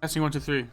Testing 1, 2, 3.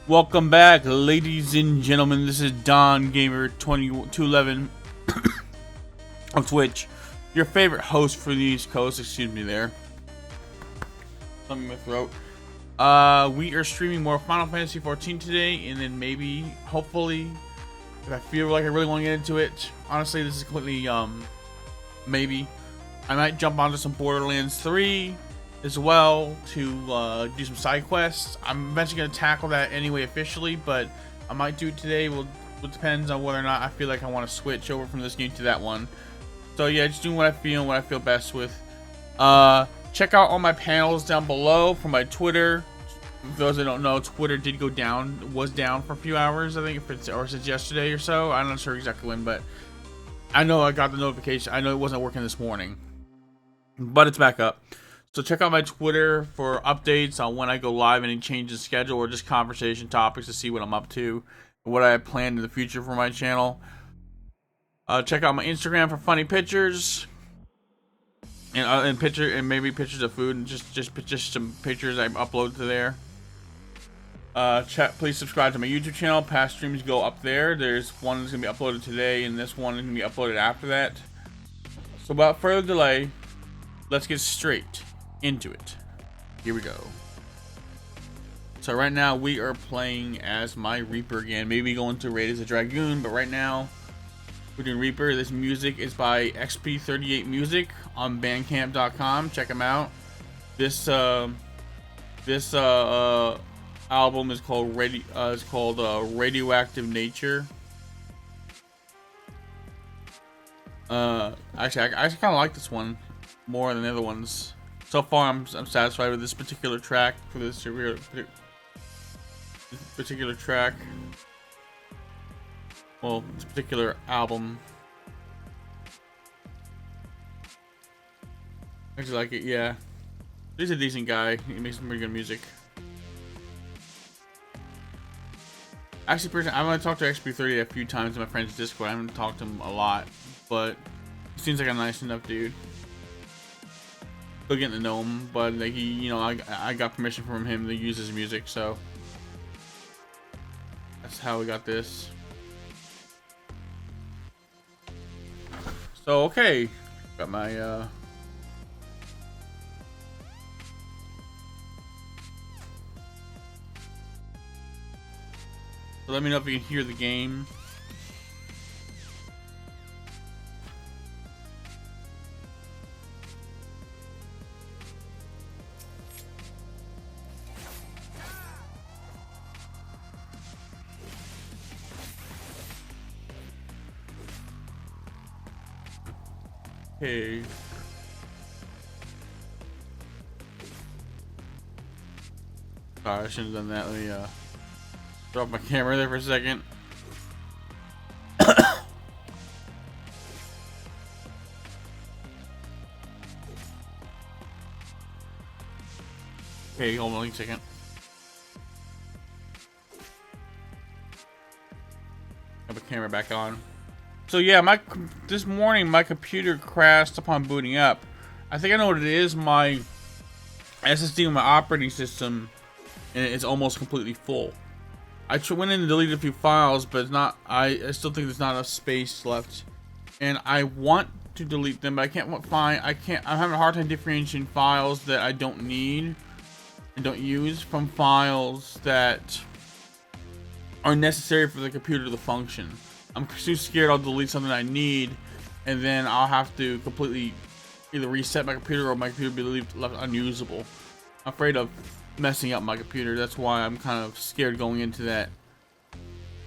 Welcome back, ladies and gentlemen. This is Don Gamer 2211 on Twitch, your favorite host for the East Coast. Excuse me there. Something in my throat. We are streaming more Final Fantasy 14 today, and then maybe, hopefully, if I feel like I really want to get into it. Honestly, this is completely maybe. I might jump onto some Borderlands 3 as well to do some side quests. I'm eventually going to tackle that anyway officially, but I might do it today. It depends on whether or not I feel like I want to switch over from this game to that one. So yeah, just doing what I feel best with. Check out all my panels down below for my Twitter. For those that don't know, Twitter did go down, was down for a few hours, I think, or since yesterday or so. I'm not sure exactly when, but I know I got the notification. I know it wasn't working this morning, but it's back up. So check out my Twitter for updates on when I go live, any changes in schedule, or just conversation topics to see what I'm up to and what I have planned in the future for my channel. Check out my Instagram for funny pictures and maybe pictures of food and just some pictures I upload to there. Please subscribe to my YouTube channel. Past streams go up there. There's one that's gonna be uploaded today, and this one is gonna be uploaded after that. So without further delay, let's get straight into it. Here we go. So right now we are playing as my Reaper again. Maybe going to raid as a Dragoon, but right now we're doing Reaper. This music is by XP38 Music on Bandcamp.com. Check them out. This album is called Radioactive Nature. Actually, I kind of like this one more than the other ones. So far, I'm satisfied with this particular track for this particular track. Well, this particular album. I actually like it. Yeah, he's a decent guy. He makes some pretty good music. Actually, personally, I've only talked to XP30 a few times in my friend's Discord. I haven't talked to him a lot, but he seems like a nice enough dude. Still getting to know him, but like I got permission from him to use his music, so that's how we got this. So okay, got my so let me know if you can hear the game. Okay. Sorry, I shouldn't have done that. Let me drop my camera there for a second. Okay, hold on a second. Have the camera back on. So yeah, this morning my computer crashed upon booting up. I think I know what it is. My SSD on my operating system, and it's almost completely full. I went in and deleted a few files, but it's not. I still think there's not enough space left, and I want to delete them, but I can't find. I'm having a hard time differentiating files that I don't need and don't use from files that are necessary for the computer to function. I'm too scared I'll delete something I need, and then I'll have to completely either reset my computer or my computer will be left unusable. I'm afraid of messing up my computer. That's why I'm kind of scared going into that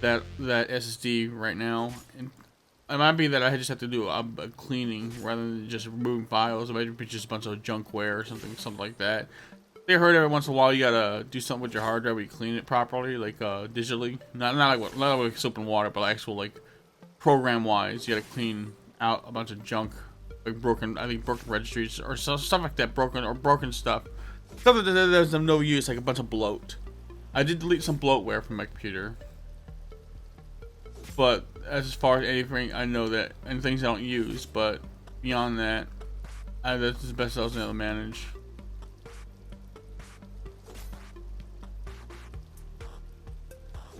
SSD right now. And it might be that I just have to do a cleaning rather than just removing files. It might be just a bunch of junkware or something like that. They heard every once in a while you gotta do something with your hard drive where you clean it properly, like digitally, not like soap and water, but actual like program wise, you gotta clean out a bunch of junk, like broken registries or stuff like that, broken stuff that there's no use, like a bunch of bloat. I did delete some bloatware from my computer, but as far as anything I know that and things I don't use, but beyond that, that's the best I was able to manage.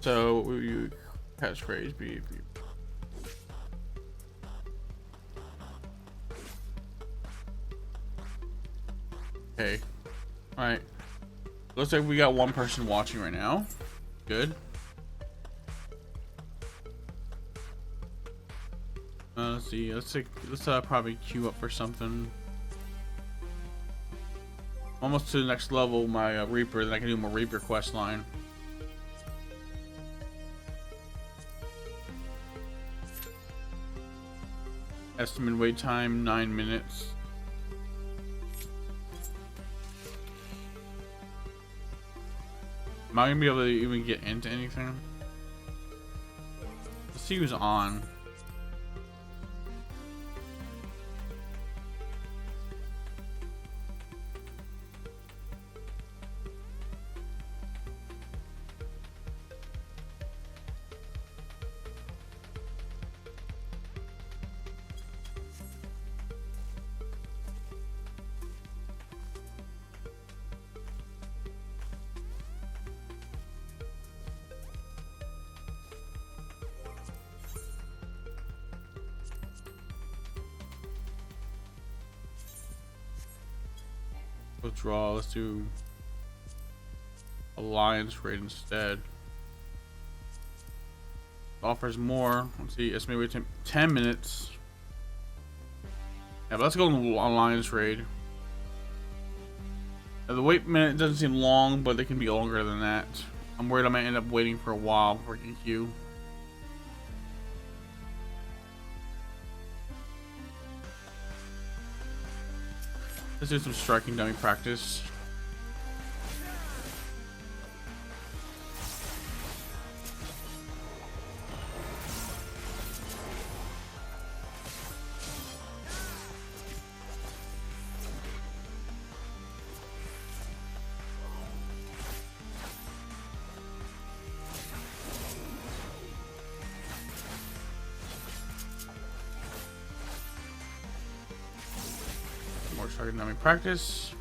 So you catchphrase be. Okay. All right. Looks like we got one person watching right now. Good. Let's see. Let's probably queue up for something. Almost to the next level, my Reaper. Then I can do my Reaper quest line. Estimated wait time 9 minutes. Am I gonna be able to even get into anything? Let's see who's on. Withdraw. Let's do alliance raid instead. Offers more. Let's see. Estimated wait time 10 minutes. Yeah, but let's go on the alliance raid. Now, the wait minute doesn't seem long, but they can be longer than that. I'm worried I might end up waiting for a while before I can queue. Let's do some striking dummy practice. More striking dummy practice.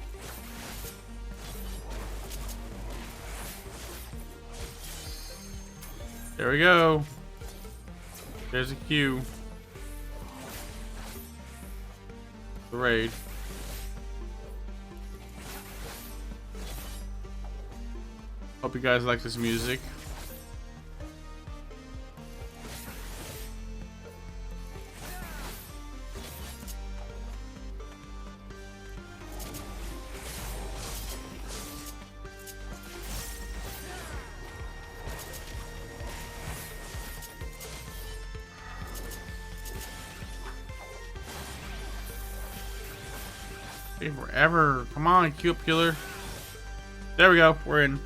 There we go. There's a queue. The raid. Hope you guys like this music. Forever. Come on, queue up, killer. There we go. We're in.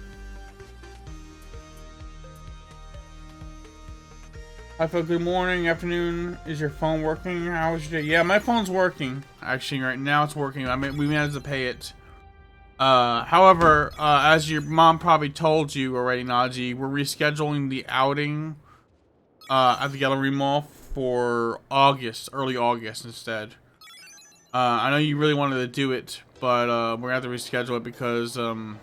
I feel good morning, afternoon. Is your phone working? How was your day? Yeah, my phone's working. Actually, right now it's working. I mean, we managed to pay it. However, as your mom probably told you already, Najee, we're rescheduling the outing at the Gallery Mall for August, early August instead. I know you really wanted to do it, but we're gonna have to reschedule it because I'm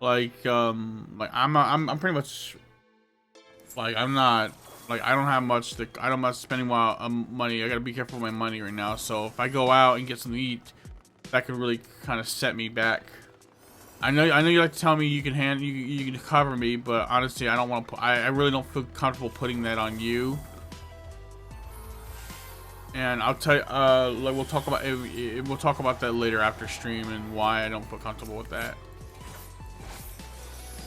pretty much like I'm not like I don't have much spending money. I gotta be careful with my money right now. So if I go out and get something to eat, that could really kind of set me back. I know you like to tell me you can cover me, but honestly, I don't want to. I really don't feel comfortable putting that on you. And I'll tell you, like we'll talk about that later after stream and why I don't feel comfortable with that.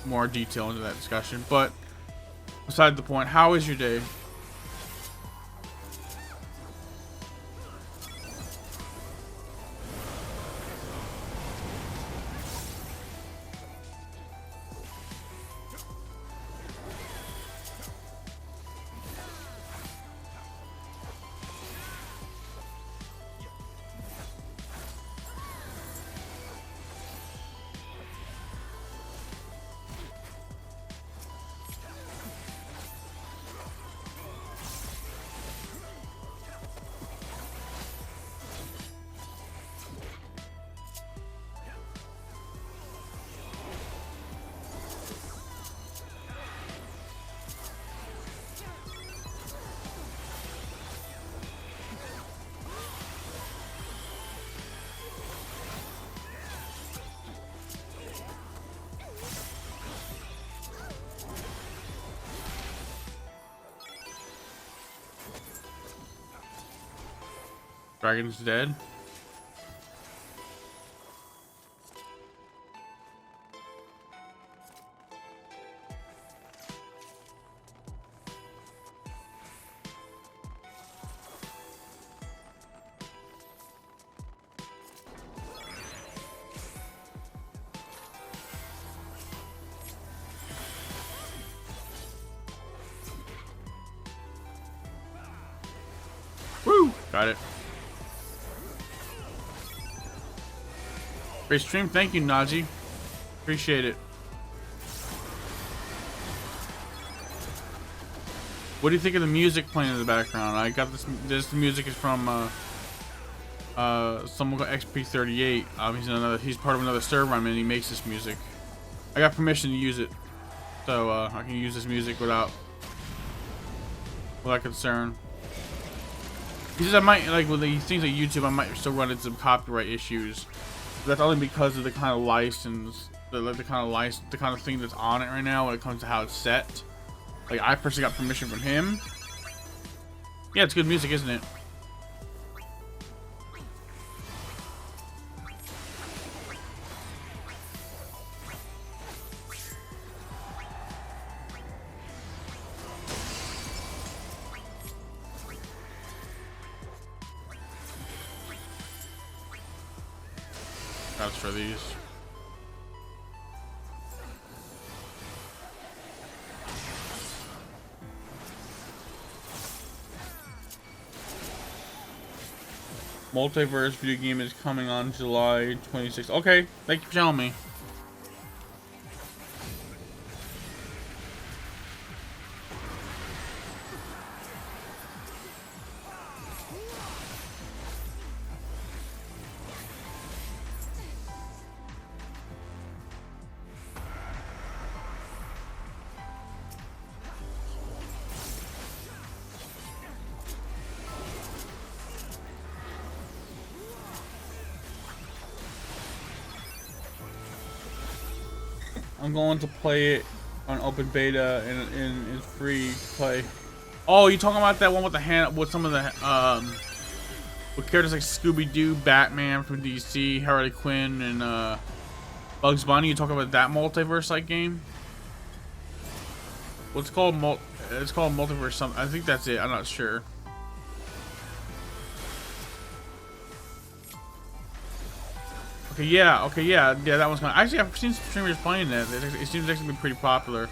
More detail into that discussion, but beside the point, how is your day? Dragon's dead. Woo! Got it. Great stream. Thank you, Najee. Appreciate it. What do you think of the music playing in the background? I got this. This music is from someone called XP38. He's part of another server I'm in. He makes this music. I got permission to use it, so I can use this music without concern. He says I might, like with these things like YouTube, I might still run into some copyright issues. But that's only because of the kind of license, the kind of thing that's on it right now when it comes to how it's set. Like I personally got permission from him. Yeah, it's good music, isn't it? That's for these. Multiverse video game is coming on July 26th. Okay, thank you for telling me. I'm going to play it on open beta and it's free play. Oh, you talking about that one with the hand, with some of the with characters like Scooby-Doo, Batman from DC, Harley Quinn, and Bugs Bunny? You talking about that multiverse-like game? What's called it's called multiverse something. I think that's it. I'm not sure. Okay, yeah, that one's kind of, actually, I've seen some streamers playing that. It seems actually to be pretty popular.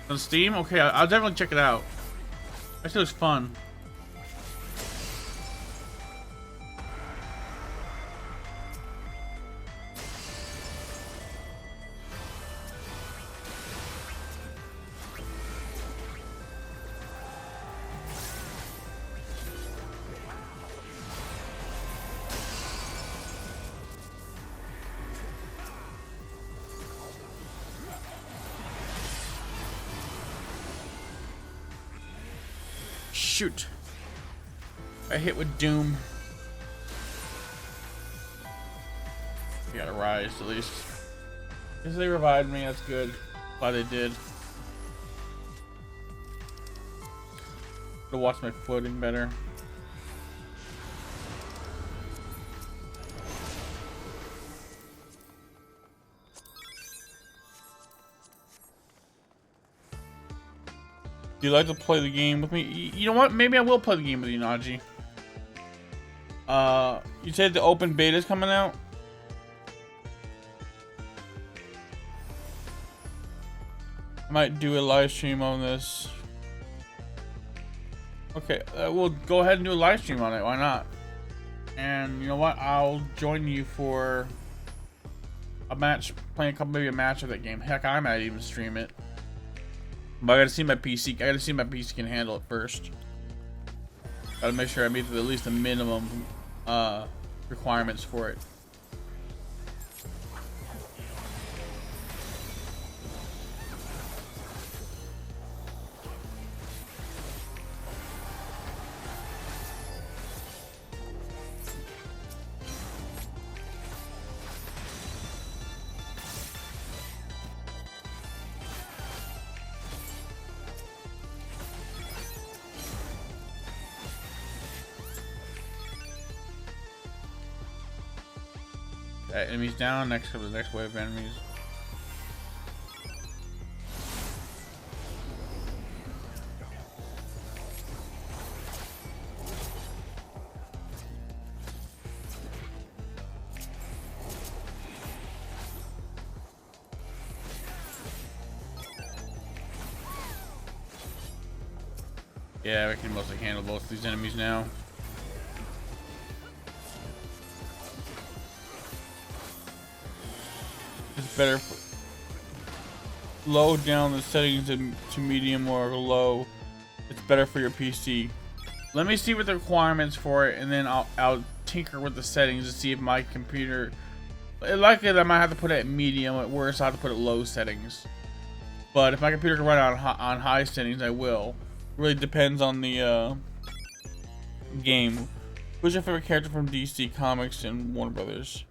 On Steam? Okay, I'll definitely check it out. Actually, it looks fun. Shoot. I hit with Doom. You gotta rise at least. Guess they revived me, that's good. Glad they did. To watch my footing better. Do you like to play the game with me? You know what? Maybe I will play the game with you, Najee. You said the open beta is coming out? I might do a live stream on this. Okay, we'll go ahead and do a live stream on it. Why not? And you know what? I'll join you for a match, playing maybe a match of that game. Heck, I might even stream it. But I gotta see my PC. I gotta see my PC can handle it first. Gotta make sure I meet at least a minimum requirements for it. Enemies down. Next up, the next wave of enemies. Yeah, we can mostly handle both of these enemies now. Better low down the settings to medium or low. It's better for your PC. Let me see what the requirements for it, and then I'll tinker with the settings to see if my computer. Likely I might have to put it at medium. At worst, I have to put it low settings. But if my computer can run on high settings, I will. Really depends on the game. Who's your favorite character from DC Comics and Warner Brothers?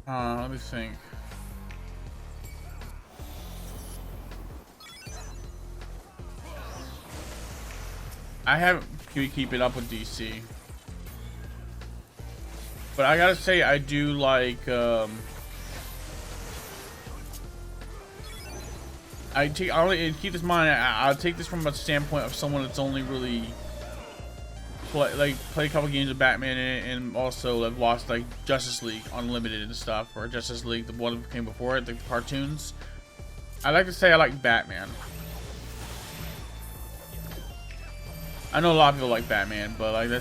Let me think. I haven't been keeping up with DC, but I gotta say I do like. I'll keep this in mind. I'll take this from a standpoint of someone that's only really played a couple games of Batman and also have watched like Justice League Unlimited and stuff, or Justice League, the one that came before it, the cartoons. I like to say I like Batman. I know a lot of people like Batman, but like I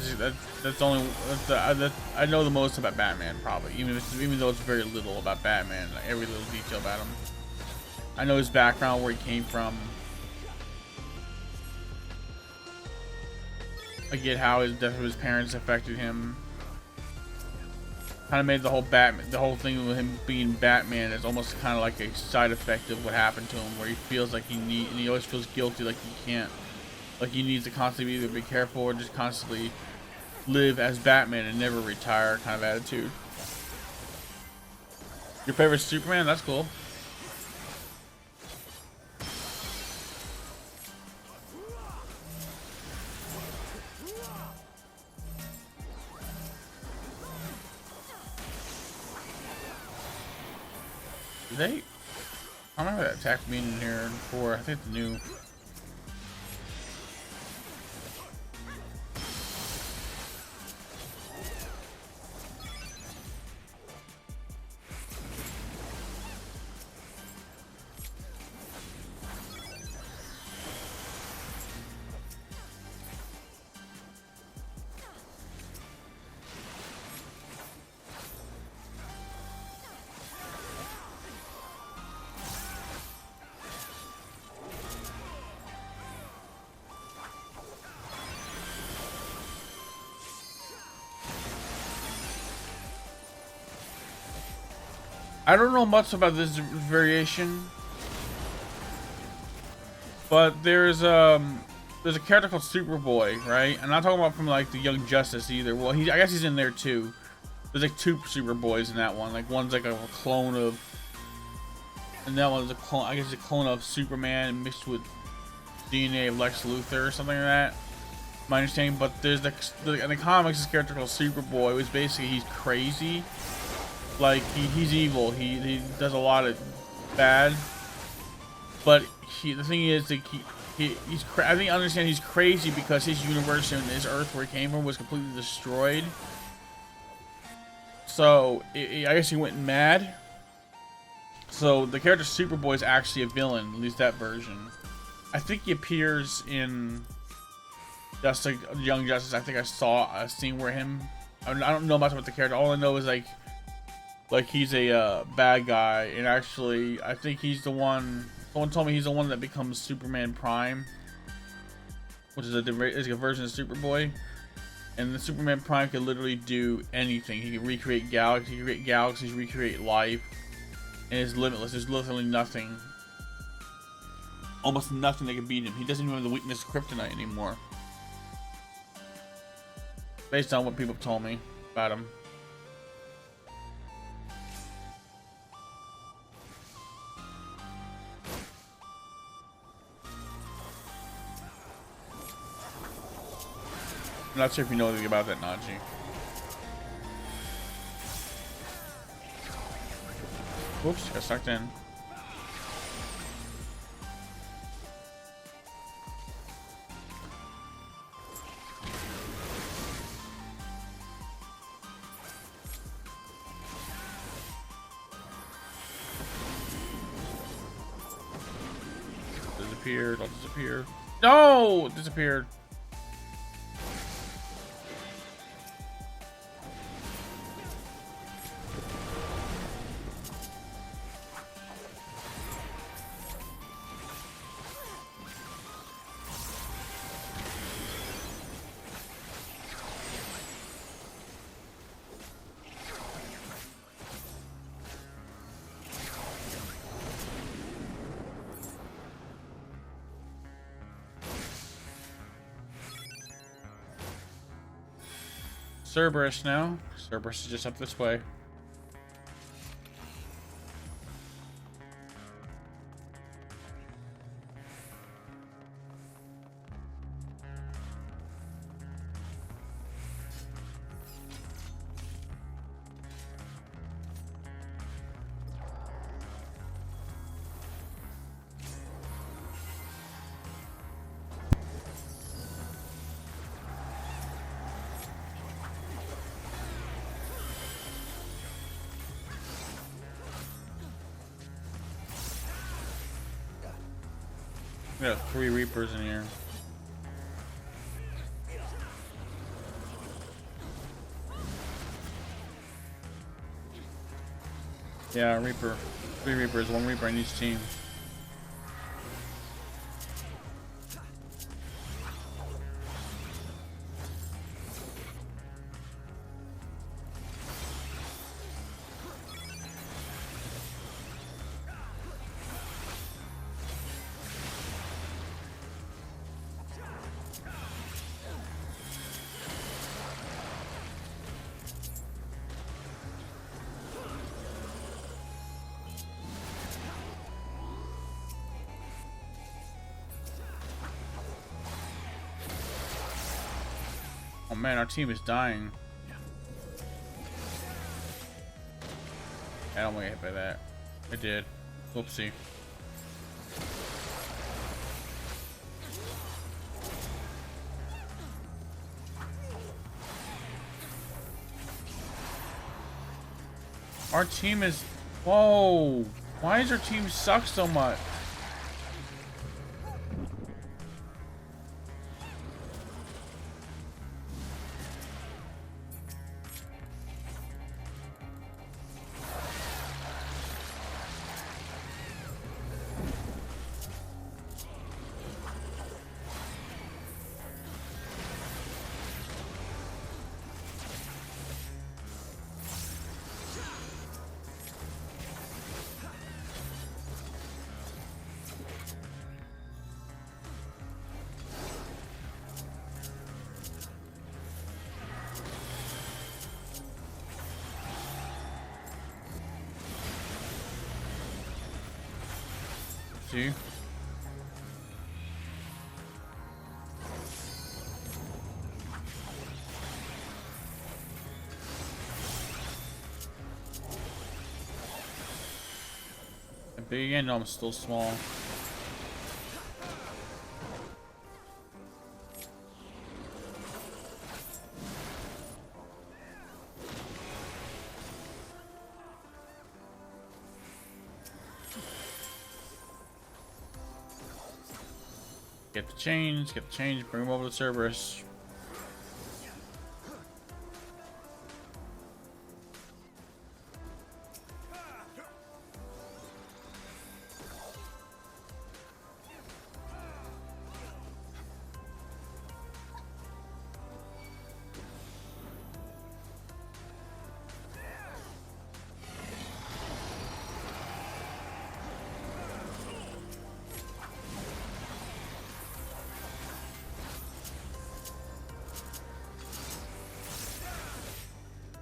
know the most about Batman probably, even though it's very little about Batman, like every little detail about him. I know his background, where he came from. I get how his death of his parents affected him. Kind of made the whole thing with him being Batman is almost kind of like a side effect of what happened to him, where he feels like and he always feels guilty, like he can't. Like he needs to constantly either be careful or just constantly live as Batman and never retire kind of attitude. Your favorite Superman? That's cool. I remember that attack being in here before. I think it's new. I don't know much about this variation, but there's a character called Superboy, right? I'm not talking about from like the Young Justice either. Well, I guess he's in there too. There's like two Superboys in that one. Like one's like a clone of, and that one's a clone. I guess a clone of Superman mixed with DNA of Lex Luthor or something like that. My understanding. But there's in the comics, this character called Superboy, which basically he's crazy. Like he's evil. He does a lot of bad. But the thing is, like I think I understand he's crazy because his universe and his Earth where he came from was completely destroyed. So I guess he went mad. So the character Superboy is actually a villain, at least that version. I think he appears in just like Young Justice. I think I saw a scene where I don't know much about the character. All I know is like he's a bad guy, and actually I think he's the one. Someone told me he's the one that becomes Superman Prime, which is a version of Superboy. And the Superman Prime could literally do anything. He can recreate galaxies, recreate life, and it's limitless. There's literally nothing, almost nothing that can beat him. He doesn't even have the weakness of kryptonite anymore, based on what people told me about him. I'm not sure if you know anything about that, Najee. Whoops, got sucked in. Disappeared, I'll disappear. No! It disappeared. Cerberus now. Cerberus is just up this way. We got 3 Reapers in here. Yeah, Reaper. 3 Reapers, 1 Reaper on each team. Oh man, our team is dying. I don't want to get hit by that. I did. Whoopsie. Our team is... Whoa! Why does our team suck so much? See? Big end, I'm still small. Get the chains, bring them over to Cerberus.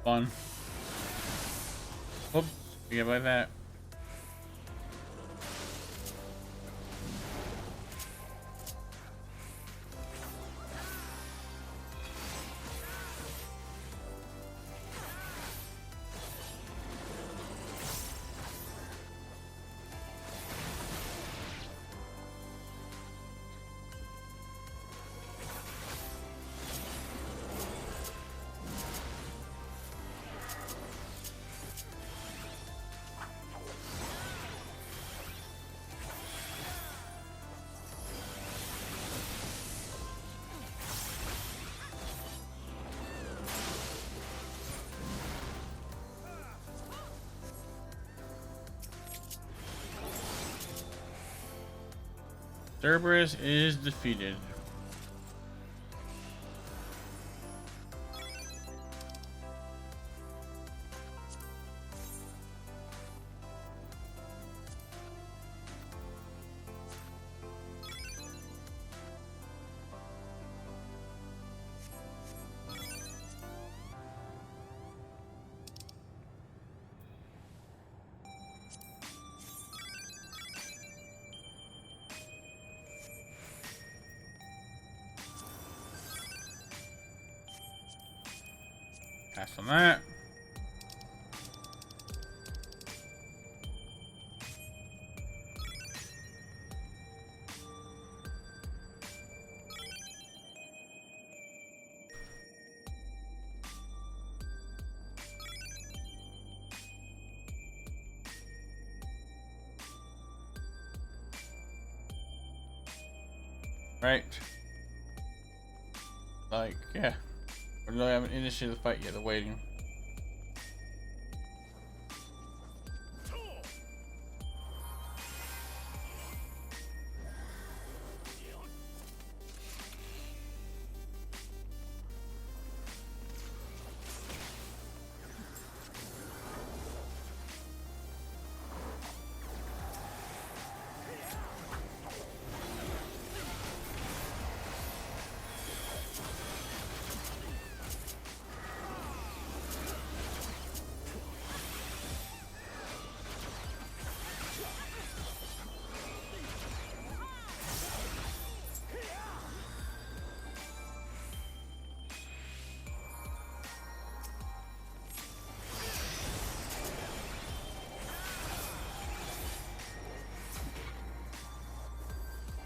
Fun. Oops, forget about that. Cerberus is defeated. Pass on that. Right. Like, yeah. We really haven't initiated the fight yet, they're waiting.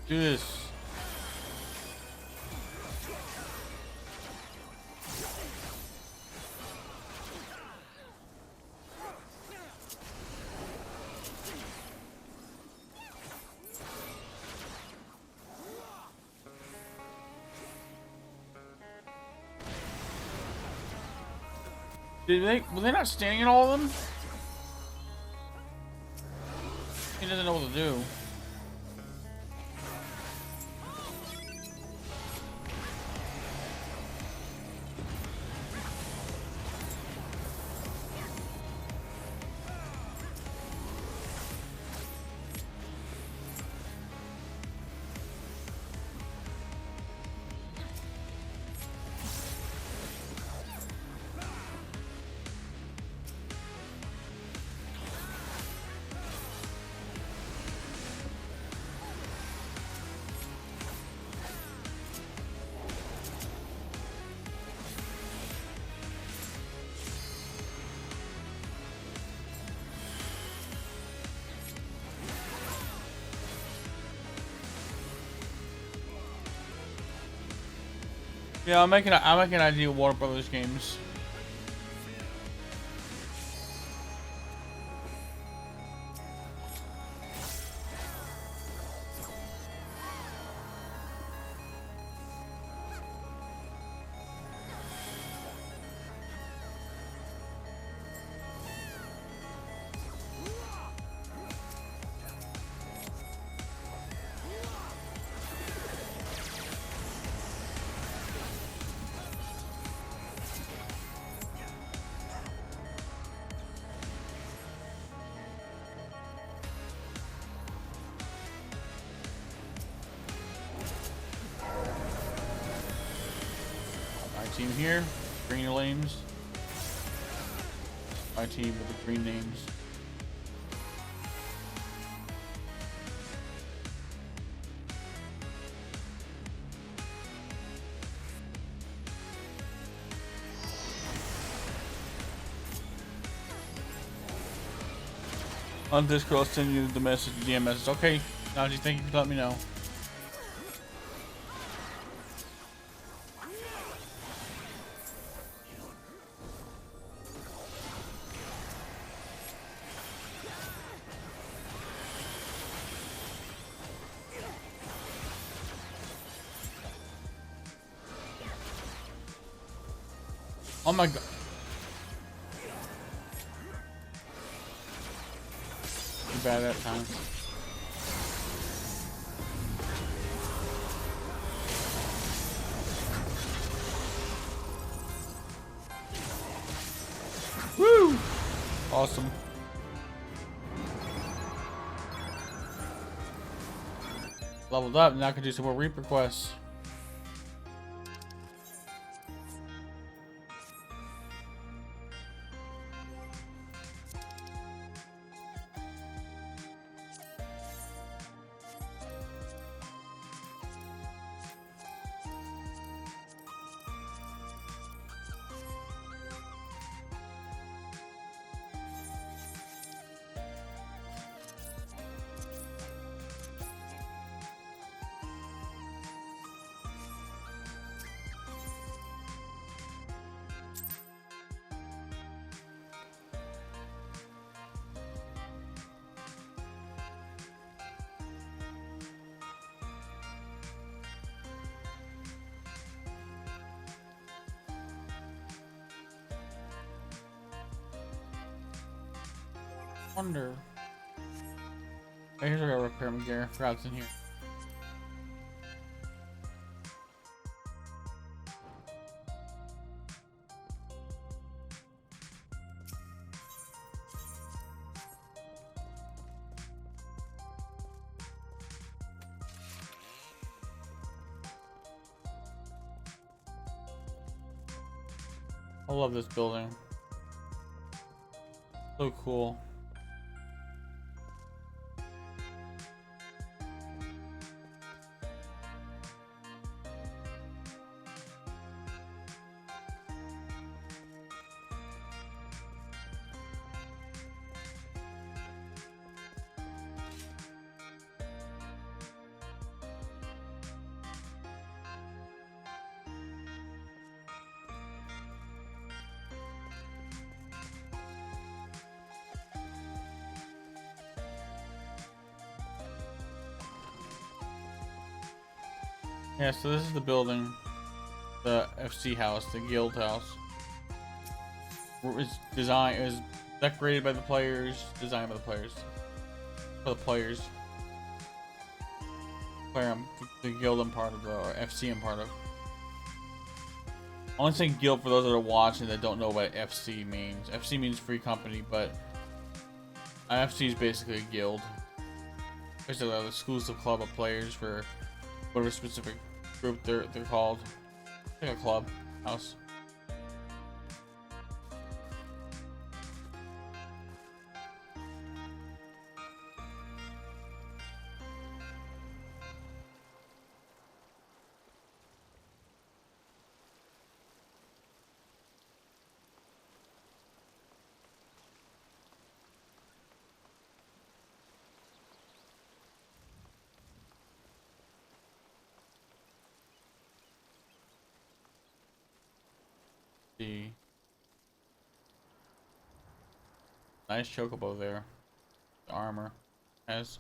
Do this. Were they not standing in all of them? He doesn't know what to do. Yeah, I'm making an idea of Warner Brothers games. Team here, bring your lanes. My team with the green names. On Discord, I'll send you the message, DM message. Okay, Najee, thank you for letting me know. Oh my god. Too bad that time. Woo! Awesome. Leveled up, now I can do some more Reaper quests. Wonder. Oh, here's our repairman gear. I forgot it's in here. I love this building. So cool. Yeah, so this is the building, the FC house, the guild house. It's designed, it was decorated by the players, designed by the players. For the players. The guild I'm part of, or FC I'm part of. I only say guild for those that are watching that don't know what FC means. FC means free company, but FC is basically a guild. It's an exclusive club of players for whatever specific group they're called. Like a club house. Nice chocobo there. The armor has.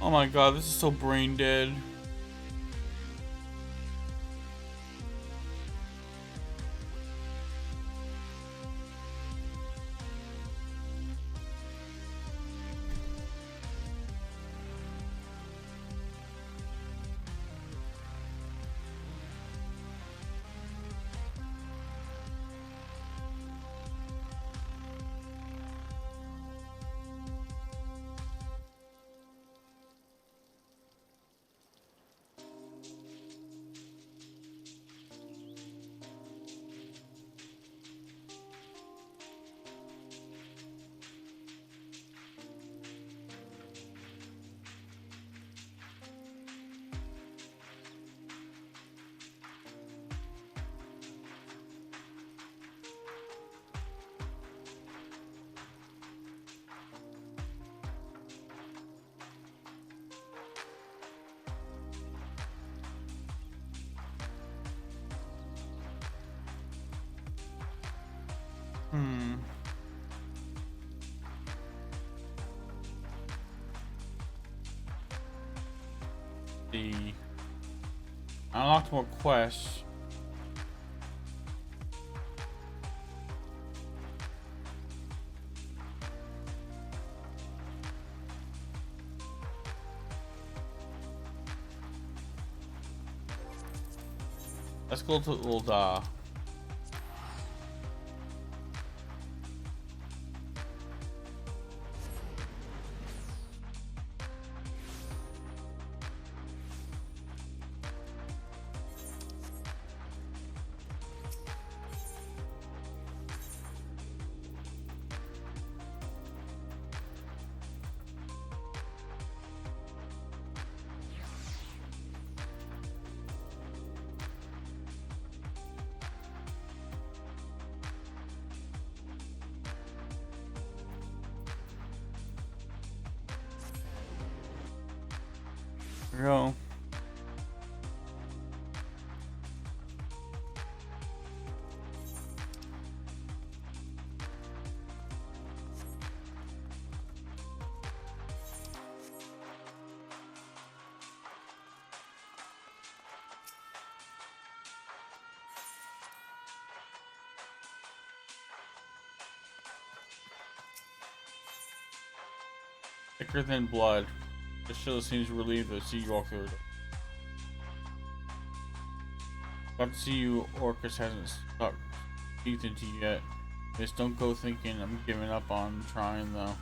Oh my god, this is so brain dead. The unlocked more quests. Let's go to Ulda. Here we go. Thicker than blood. This show seems relieved to see you walk through. Glad to see you. Orcus hasn't stuck teeth into you yet. Just don't go thinking I'm giving up on trying though.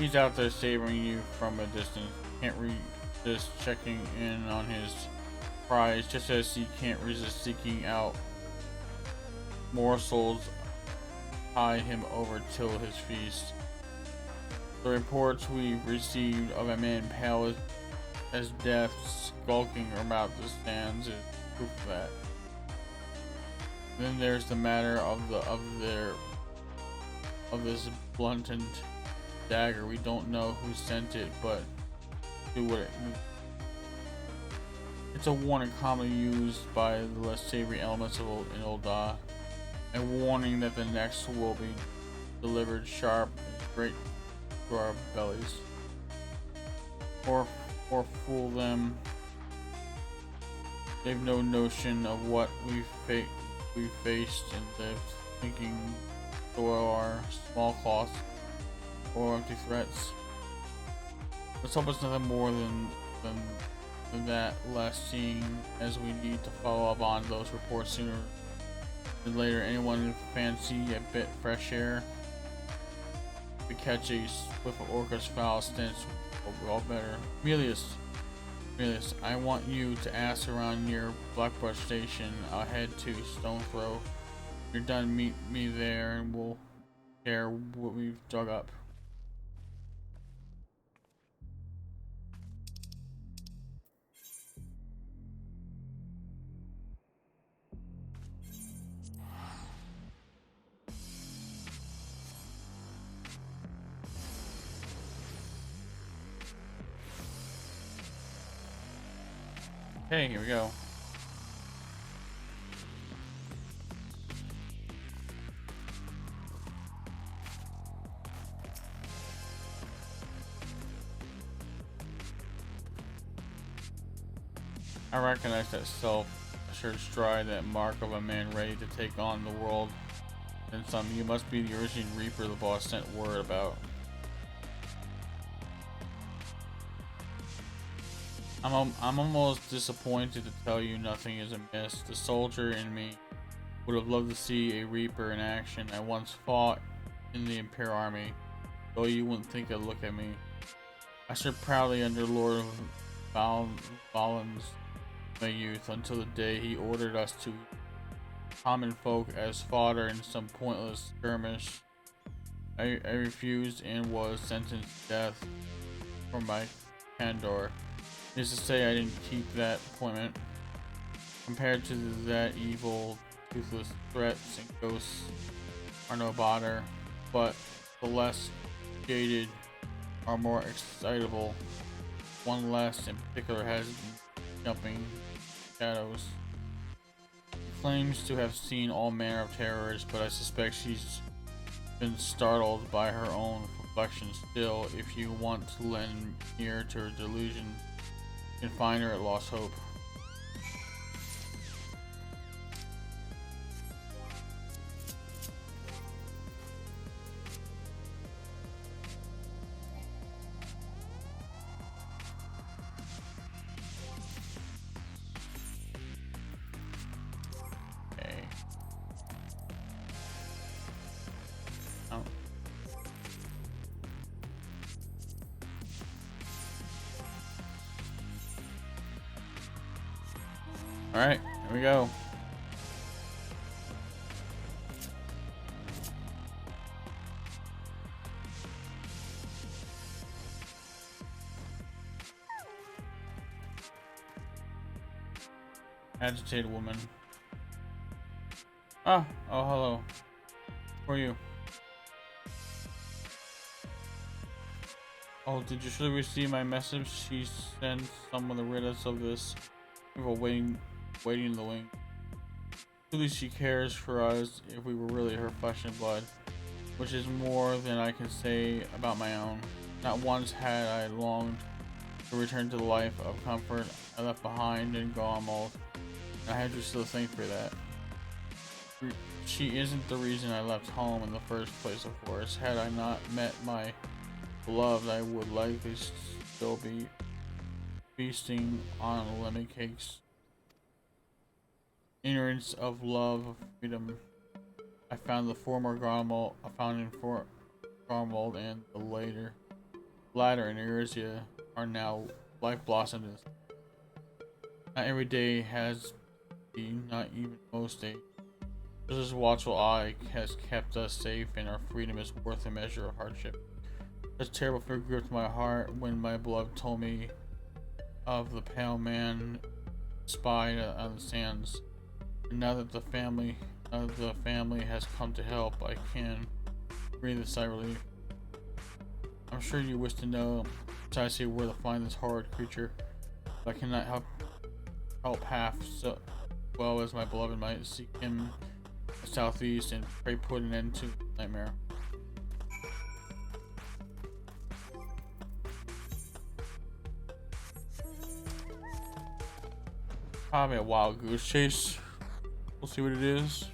He's out there savoring you from a distance. Can't resist checking in on his prize, just as he can't resist seeking out morsels. Tie him over till his feast. The reports we received of a man pale as death skulking about the stands is proof of that. Then there's the matter of this blunted dagger. We don't know who sent it, but do what it means. It's a warning commonly used by the less savory elements of in Ulda. A warning that the next will be delivered sharp and straight to our bellies. Or fool them. They've no notion of what we faced and lived, thinking soil our small cloths or empty threats. Let's hope it's nothing more than that, less seeing as we need to follow up on those reports sooner than later. Anyone fancy a bit fresh air? If we catch a whiff of Orcus foul stench, we'll be all better. Melius, I want you to ask around near Blackbrush Station. I'll head to Stone Throw. When you're done, meet me there and we'll share what we've dug up. Okay, here we go. I recognize that self-assured stride, that mark of a man ready to take on the world. And some, you must be the Urgent Reaper the boss sent word about. I'm almost disappointed to tell you nothing is amiss. The soldier in me would have loved to see a Reaper in action. I once fought in the Imperial Army, though you wouldn't think to look at me. I served proudly under Lord Valen's my youth until the day he ordered us to common folk as fodder in some pointless skirmish. I refused and was sentenced to death for my candor. Needless to say, I didn't keep that appointment. Compared to that, evil, toothless threats and ghosts are no bother, but the less jaded are more excitable. One less in particular has been jumping shadows. She claims to have seen all manner of terrors, but I suspect she's been startled by her own reflection. Still, if you want to lend ear to her delusion, you can find her at Lost Hope. Okay. Oh. Alright, here we go. Agitated woman. Oh, hello. Who are you? Oh, did you surely receive my message? She sent someone to rid us of this evil waiting in the wing. Truly she cares for us if we were really her flesh and blood, which is more than I can say about my own. Not once had I longed to return to the life of comfort I left behind in Gaumold. I had you still thank for that. She isn't the reason I left home in the first place, of course. Had I not met my beloved, I would likely still be feasting on lemon cakes. Ignorance of love of freedom. I found the former Garmold, Garmold and the latter in Erzia are now life blossoms. Not every day has been, not even most days. Just as watchful eye has kept us safe, and our freedom is worth a measure of hardship. Such terrible fear gripped my heart when my beloved told me of the pale man spied on the sands. And now that the family has come to help, I can breathe a sigh of relief. I'm sure you wish to know precisely where to find this horrid creature, but I cannot help half so well as my beloved might. Seek him the southeast and pray put an end to the nightmare. Probably a wild goose chase. We'll see what it is.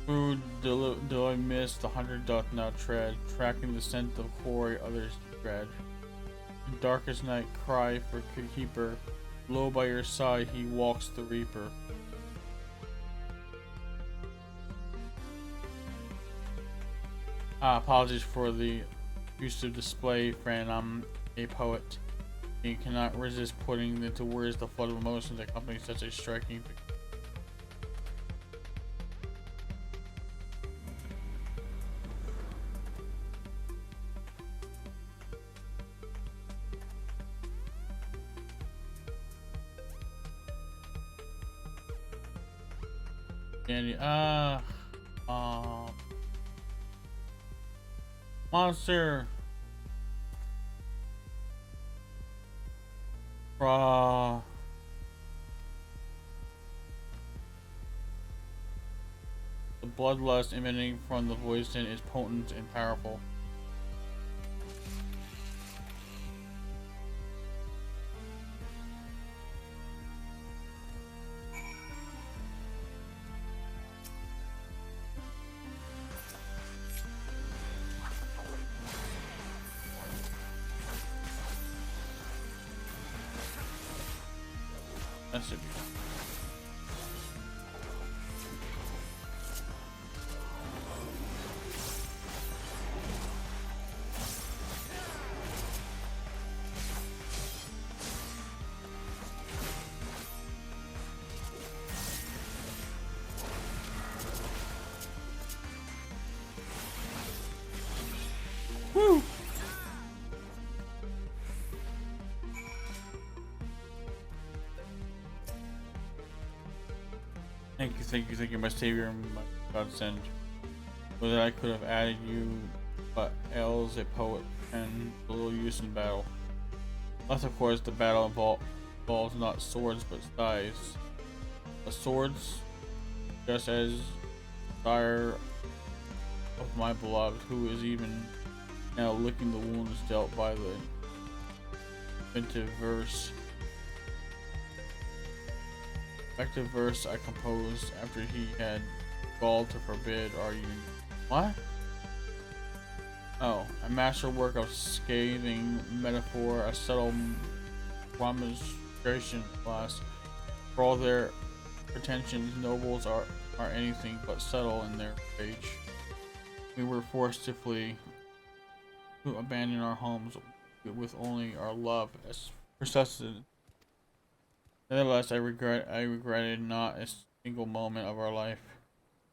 Food do I miss, the hunter doth now tread, tracking the scent of quarry others dread. In darkest night cry for keeper, low by your side he walks the reaper. Apologies for the use of display, friend. I'm a poet. You cannot resist putting into words the flood of emotions that accompanies such a striking picture. Dandy, monster. The bloodlust emanating from the poison is potent and powerful. That should be. Woo! Thank you, my savior and my godsend. So that I could have added you, but Els, a poet, and little use in battle. Unless, of course, the battle involves not swords but thighs. The swords, just as dire of my beloved, who is even now licking the wounds dealt by the inventive verse. Effective verse I composed after he had gall to forbid our union. What? Oh, a masterwork of scathing metaphor, a subtle remonstration class. For all their pretensions, nobles are anything but subtle in their rage. We were forced to flee, to abandon our homes with only our love as for sustenance. Nevertheless, I regretted not a single moment of our life.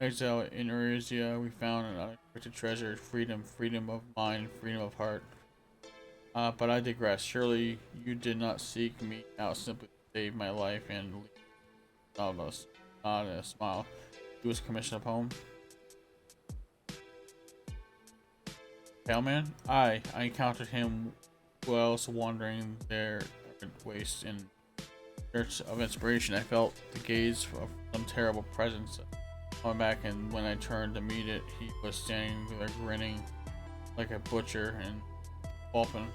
Exile in Eurasia, we found an unexpected treasure: freedom of mind, freedom of heart. But I digress. Surely you did not seek me out simply to save my life and leave us not a smile. He was commissioned a poem. Pale man? I encountered him while else wandering their wastes in search of inspiration. I felt the gaze of some terrible presence on my back, and when I turned to meet it, he was standing there grinning like a butcher and open.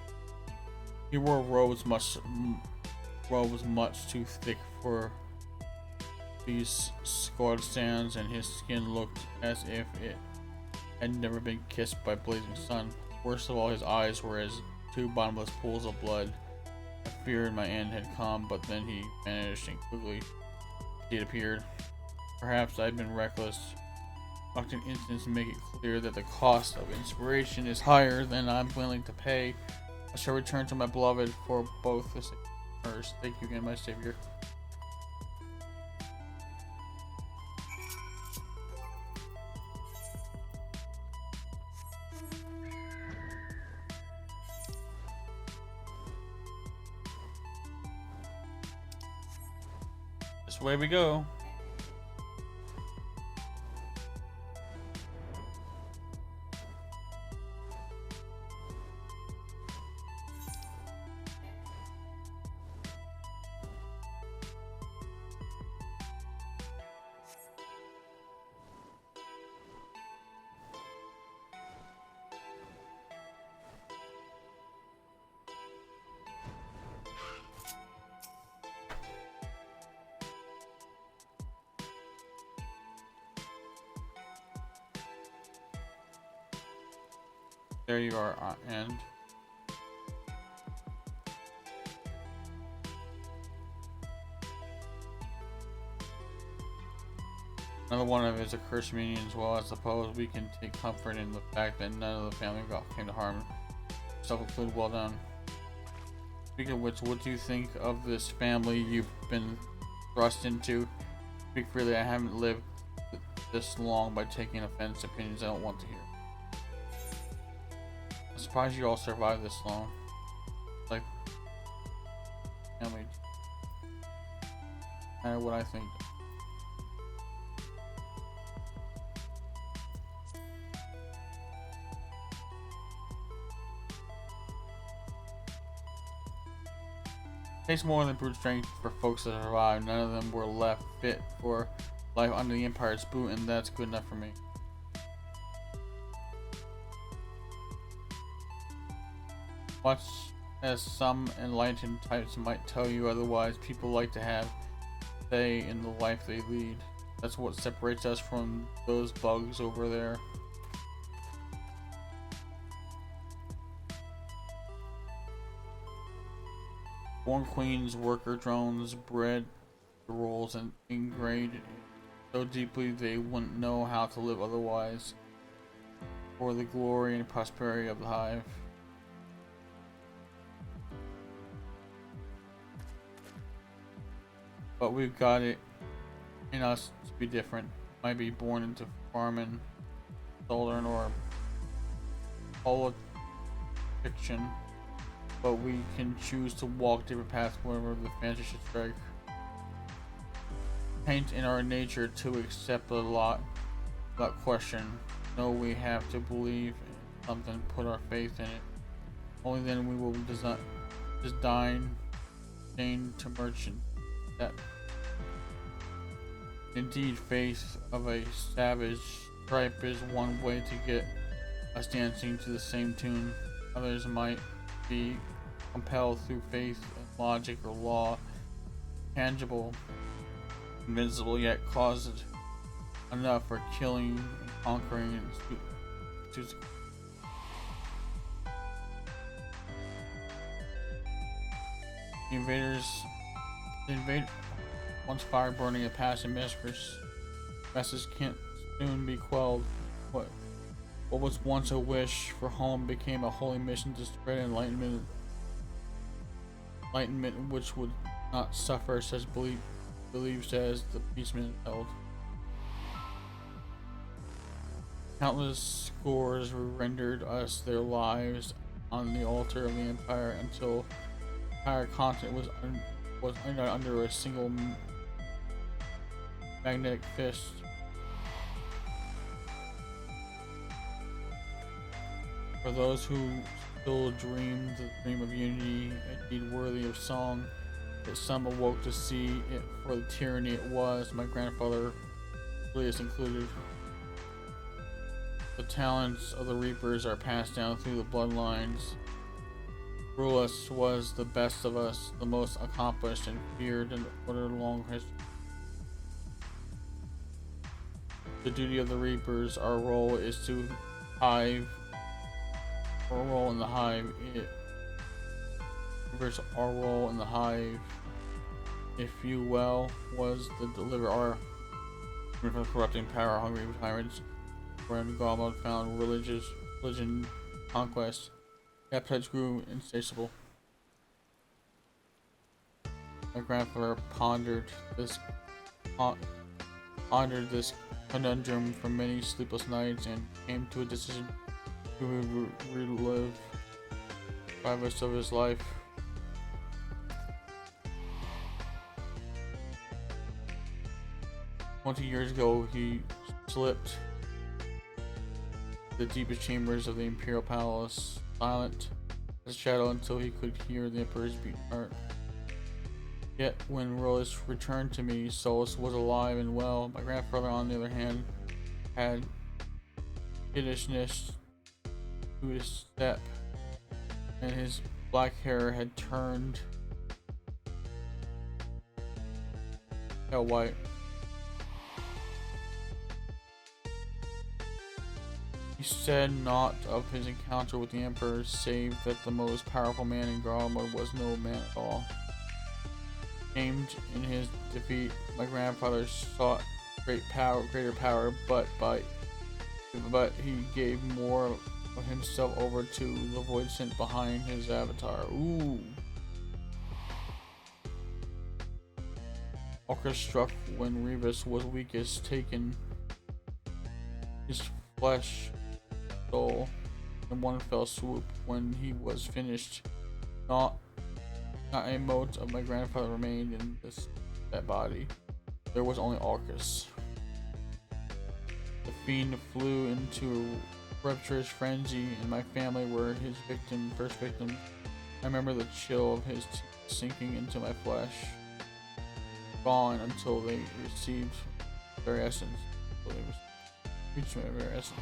He wore robes much too thick for these scarred sands, and his skin looked as if it had never been kissed by blazing sun. Worst of all, his eyes were as two bottomless pools of blood. I feared my end had come, but then he vanished, and quickly he had appeared. Perhaps I'd been reckless. Often instance make it clear that the cost of inspiration is higher than I'm willing to pay. I shall return to my beloved for both the sake of hers. Thank you again, my savior. This way we go. There you are, and another one of his accursed minions. Well, I suppose we can take comfort in the fact that none of the family came to harm. Self-included. Well done. Speaking of which, what do you think of this family you've been thrust into? Speak freely. I haven't lived this long by taking offense to opinions I don't want to hear. I'm surprised you all survived this long. Like, family. No matter what I think. It takes more than brute strength for folks to survive. None of them were left fit for life under the Empire's boot, and that's good enough for me. Much as some enlightened types might tell you otherwise, people like to have say in the life they lead. That's what separates us from those bugs over there. Born Queen's worker drones bred the roles and ingrained so deeply they wouldn't know how to live otherwise, for the glory and prosperity of the hive. But we've got it in us to be different. Might be born into farming, soldering, or fiction, but we can choose to walk different paths wherever the fantasy should strike. Paint in our nature to accept a lot without question. No, we have to believe in something, put our faith in it. Only then we will design to merchant that. Indeed, faith of a savage stripe is one way to get us dancing to the same tune. Others might be compelled through faith in logic or law, tangible, invincible, yet caused enough for killing and conquering and the invade once fire burning a passing message can't soon be quelled. What was once a wish for home became a holy mission to spread enlightenment which would not suffer such beliefs as the peacemen held. Countless scores rendered us their lives on the altar of the Empire until the entire continent was under a single magnetic fist. For those who still dream the dream of unity, indeed worthy of song, that some awoke to see it for the tyranny it was, my grandfather Julius included. The talents of the Reapers are passed down through the bloodlines. Rulus was the best of us, the most accomplished and feared in order long history. The duty of the Reapers, our role is to hive, our role in the hive, our role in the hive, if you will, was to deliver our from the corrupting power, hungry tyrants, when God found religion, conquest, the appetites grew insatiable. My grandfather pondered this conundrum for many sleepless nights and came to a decision to relive 5 months of his life. "20 years ago, he slipped the deepest chambers of the Imperial Palace, silent as a shadow until he could hear the Emperor's beating heart. Yet when Rolus returned to me, Solus was alive and well. My grandfather, on the other hand, had kiddishness to his step, and his black hair had turned pale white. He said naught of his encounter with the Emperor, save that the most powerful man in Garlemald was no man at all. Aimed in his defeat, my grandfather sought greater power, but he gave more of himself over to the void sent behind his avatar." Ooh. Orcus struck when Rebus was weakest, taken his flesh, soul, in one fell swoop. When he was finished, not a mote of my grandfather remained in that body. There was only Orcus. The fiend flew into a rapturous frenzy, and my family were his first victim. I remember the chill of his teeth sinking into my flesh, gone until they received Very essence. Reach my very essence.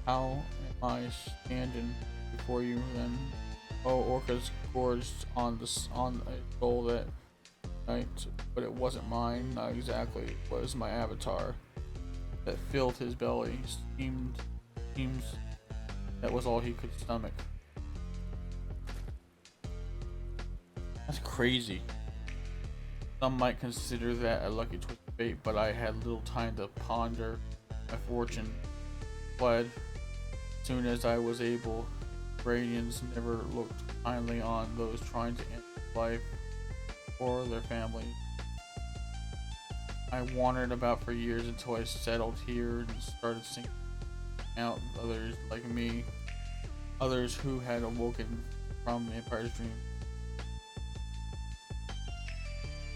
How am I standing before you then? Oh, Orcus gorged on a soul that night, but it wasn't mine. Not exactly. It was my avatar that filled his belly. Seems that was all he could stomach. That's crazy. Some might consider that a lucky twist of fate, but I had little time to ponder my fortune. Fled soon as I was able. Radians never looked kindly on those trying to end life or their family. I wandered about for years until I settled here and started seeing out others like me, others who had awoken from the Empire's dream.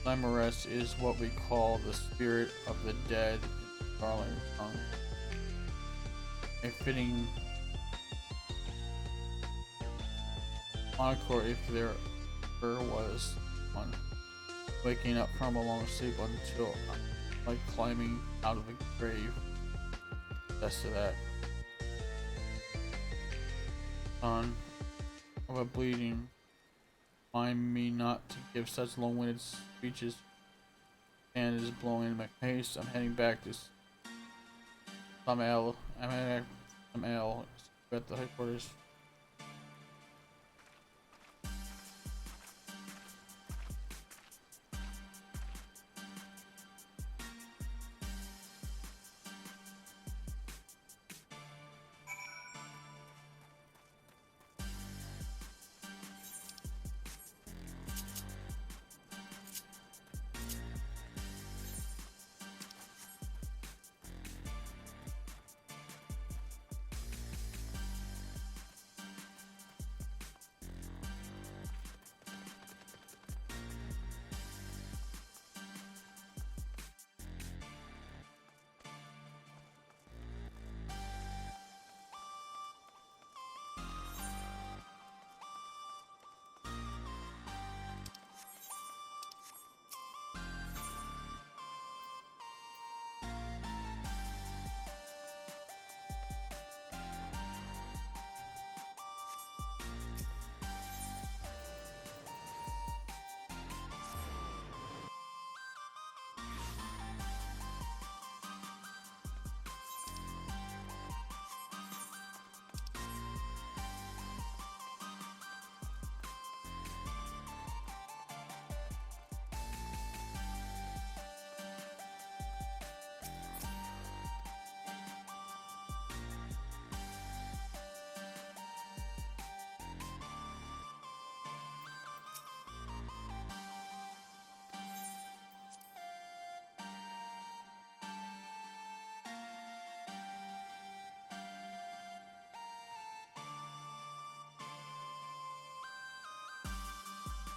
Lemurus is what we call the spirit of the dead in Scarlet tongue. A fitting moniker if there ever was one. Waking up from a long sleep until like climbing out of a grave. That's to that. Son of a bleeding. Mind me not to give such long-winded speeches. And is blowing in my face. I'm heading back to some L. I'm at some L at the headquarters.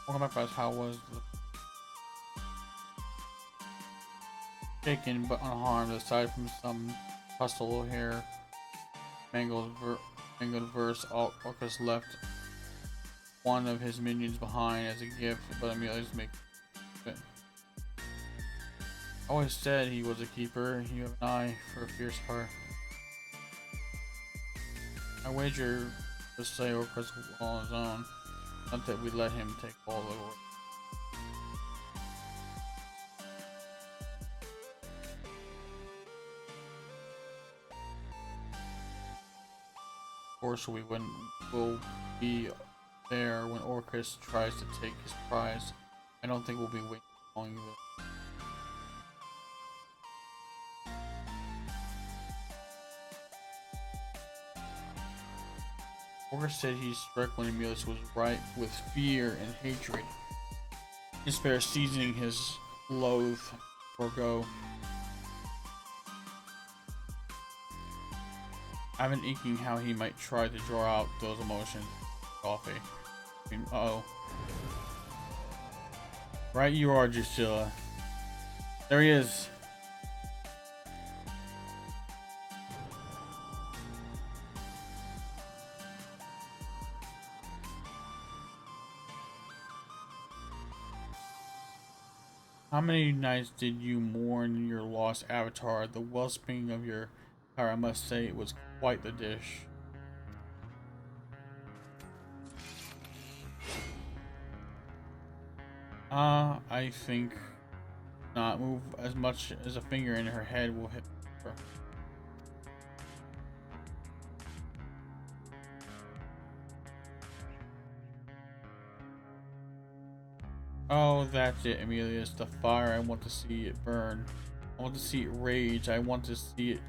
Welcome back, guys. How was the shaken but unharmed, aside from some hustle hair, mangled verse? Orcus left one of his minions behind as a gift, but Amelia's make it. I always said he was a keeper. You have an eye for a fierce heart. I wager to say Orcus was on his own. Not that we let him take all the work. Of course, we will be there when Orcus tries to take his prize. I don't think we'll be waiting long either. Orcus said he struck when Emilius was ripe with fear and hatred. Despair seasoning his loathe or go. I have an inkling how he might try to draw out those emotions. Coffee. I mean, uh-oh. Right you are, Drusilla. There he is. How many nights did you mourn your lost avatar? The wellspring of your power, I must say, it was quite the dish. I think not move as much as a finger in her head will hit her. Oh, that's it, Emilius. The fire, I want to see it burn. I want to see it rage. I want to see it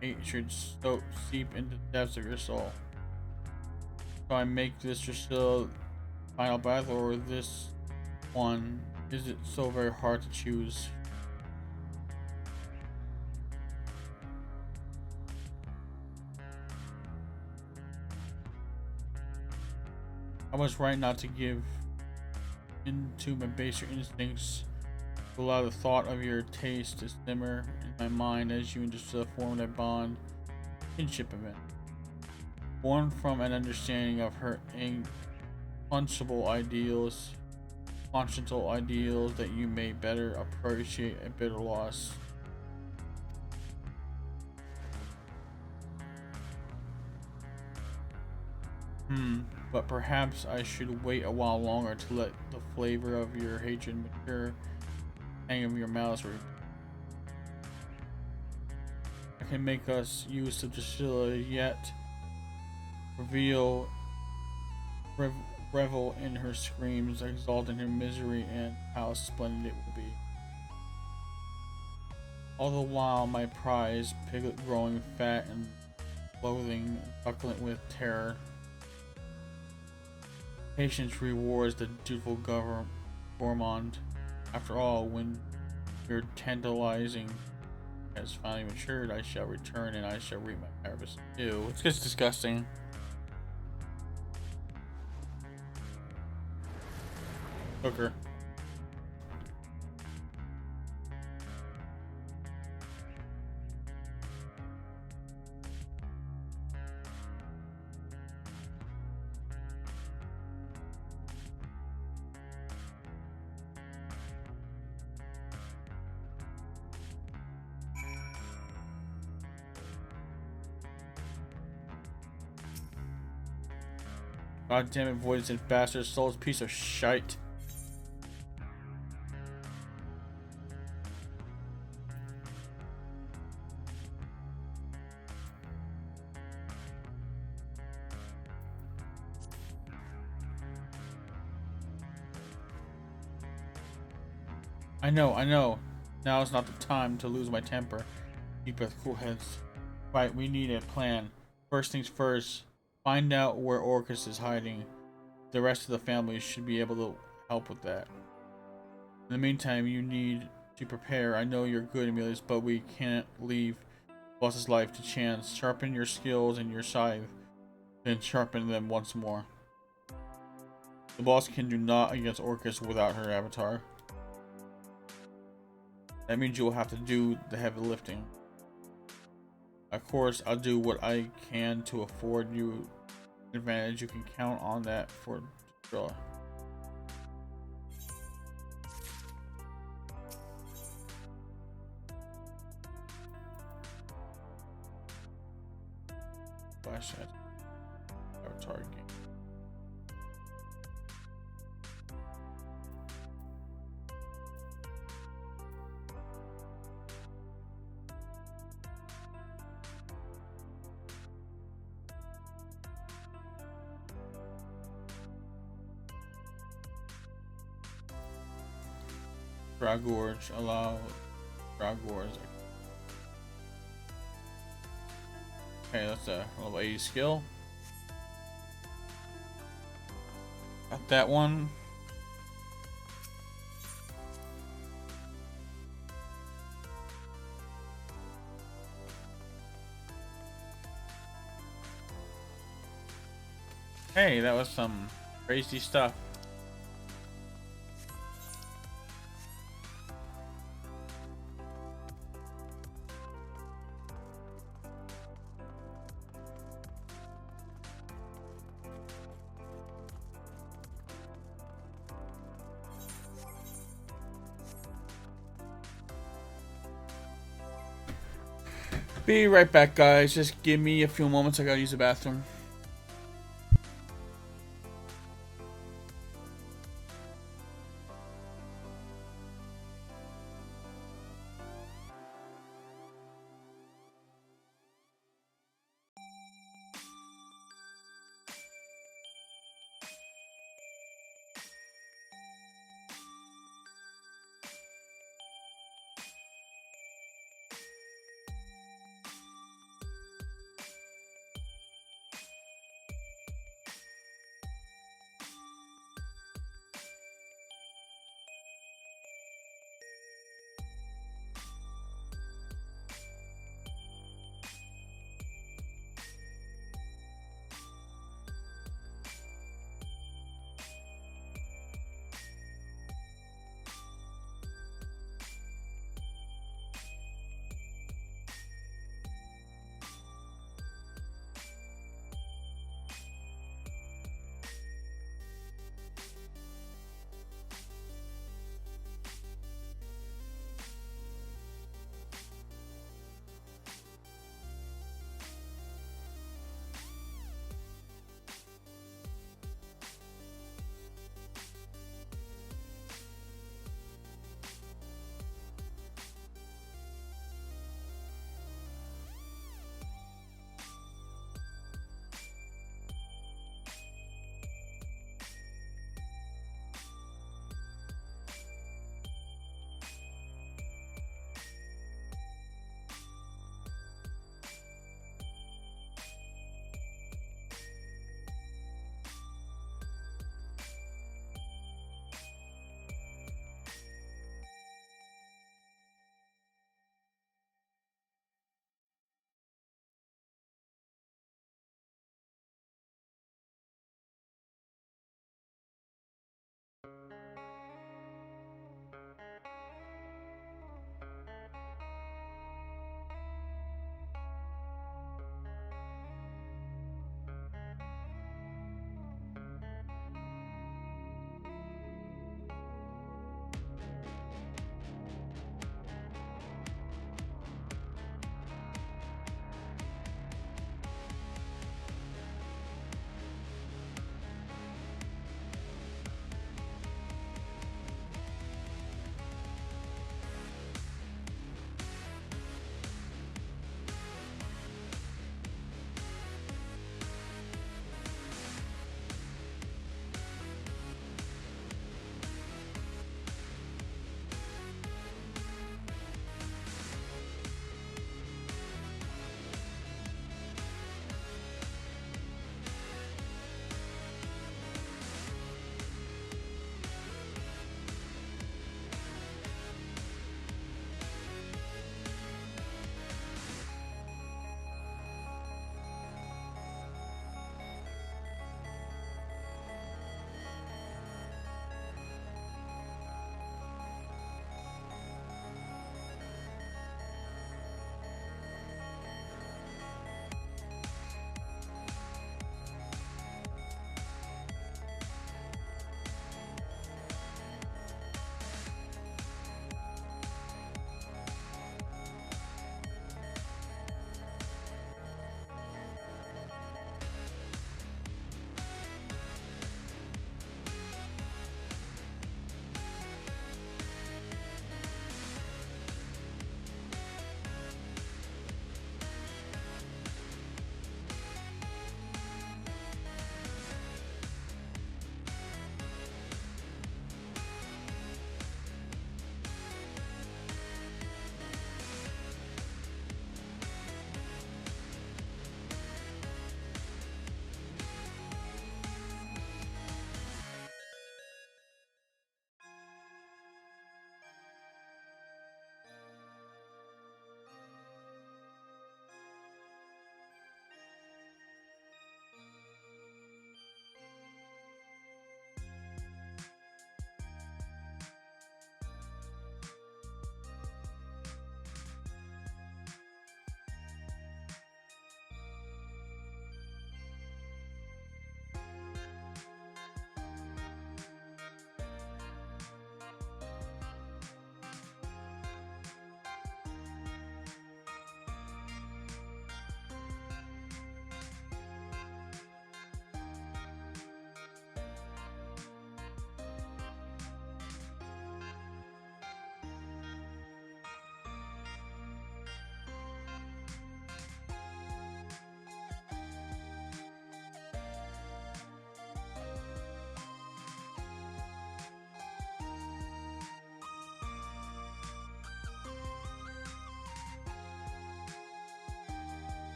hatred seep into the depths of your soul. Do I make this your still final battle or this one? Is it so very hard to choose? I was right not to give into my baser instincts, to allow the thought of your taste to simmer in my mind as you and Drusilla formed a bond, kinship event. Born from an understanding of her unquenchable ideals, consciential ideals that you may better appreciate a bitter loss. But perhaps I should wait a while longer to let the flavor of your hatred mature, hang of your malice. I can make us use of Drusilla yet, reveal, rev, revel in her screams, exalt in her misery, and how splendid it will be. All the while, my prize, piglet growing fat and loathing, buckling with terror. Patience rewards the dutiful gourmand. After all, when your tantalizing has finally matured, I shall return and I shall reap my harvest. Ew, it's just disgusting. Hooker. God damn it, voids and bastard souls, piece of shite. I know. Now is not the time to lose my temper. Deep breath, cool heads. Right, we need a plan. First things first, find out where Orcus is hiding. The rest of the family should be able to help with that. In the meantime, you need to prepare. I know you're good, Emilius, but we can't leave boss's life to chance. Sharpen your skills and your scythe, then sharpen them once more. The boss can do naught against Orcus without her avatar. That means you will have to do the heavy lifting. Of course, I'll do what I can to afford you an advantage. You can count on that for Drusilla. Flashlight. Avatar game. Dragorge, allow Dragorge. Okay, that's a level 80 skill. Got that one. Hey, that was some crazy stuff. Be right back, guys. Just give me a few moments. I gotta use the bathroom.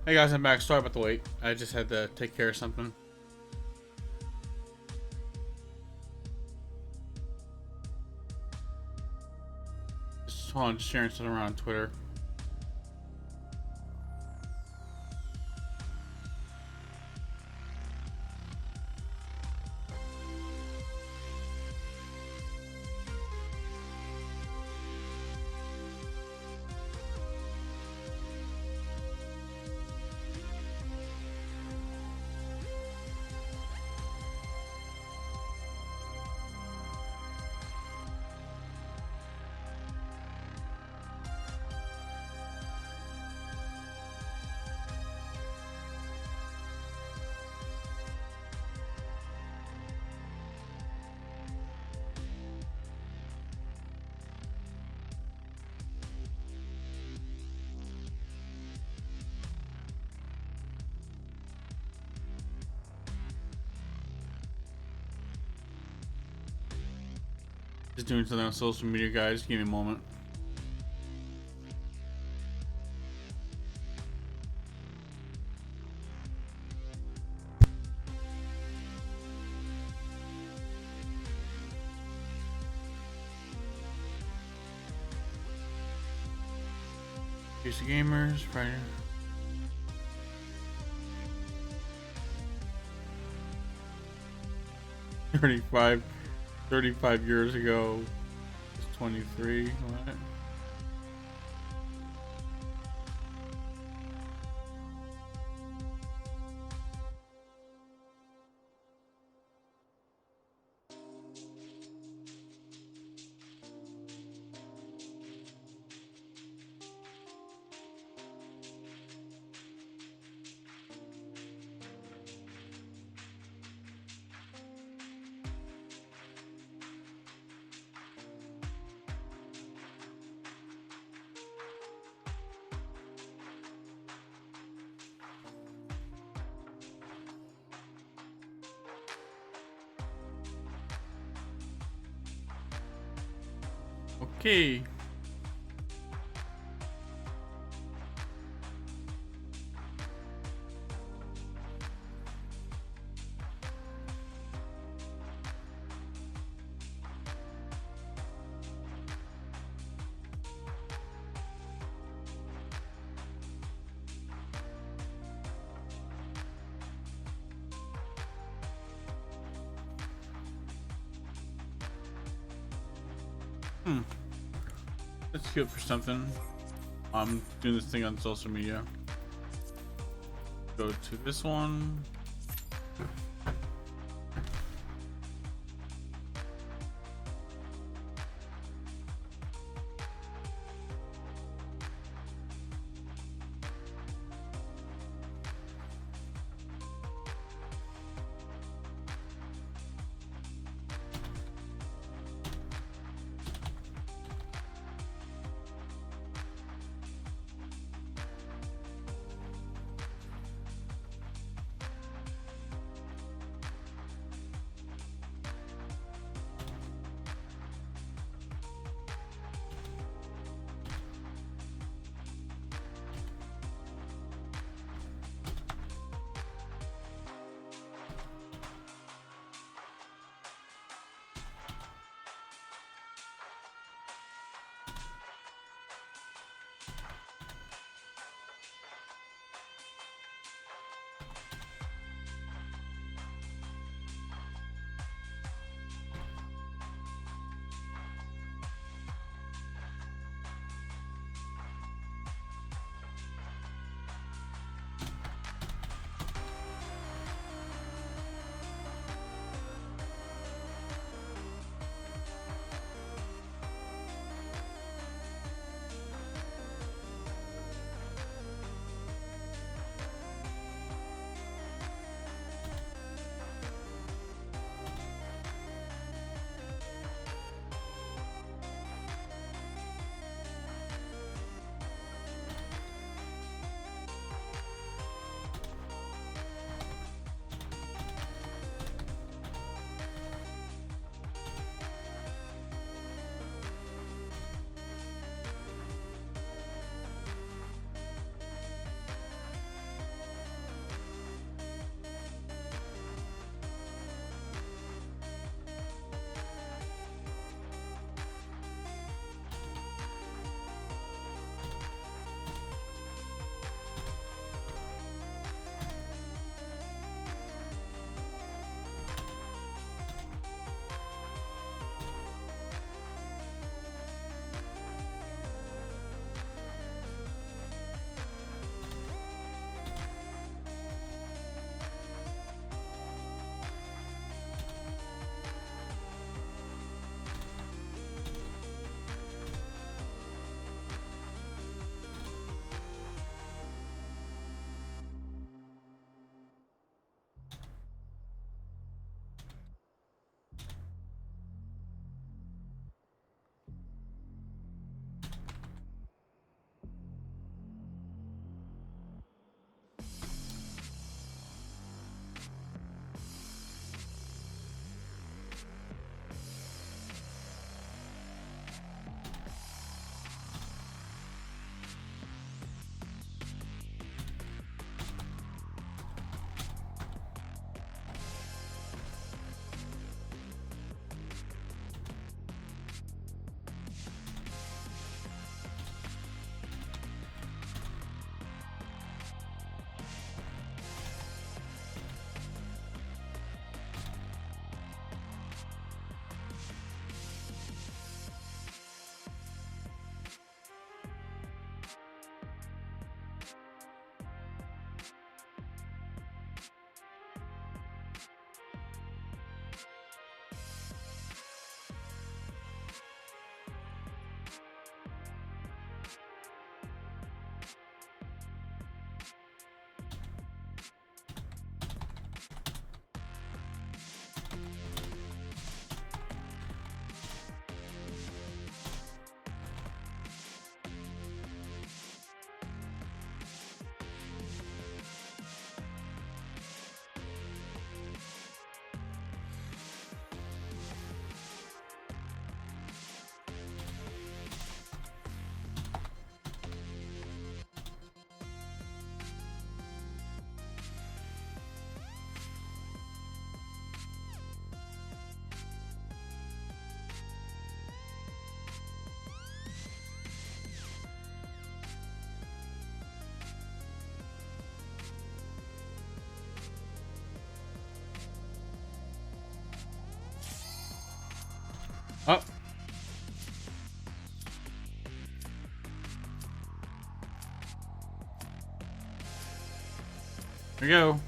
Hey guys, I'm back. Sorry about the wait. I just had to take care of something. Just on sharing something around Twitter. Just doing something on social media, guys. Give me a moment. PC Gamers, Friday. Thirty-five years ago. It's 23. What? Okay. Let's queue up for something. I'm doing this thing on social media. Go to this one. Here we go.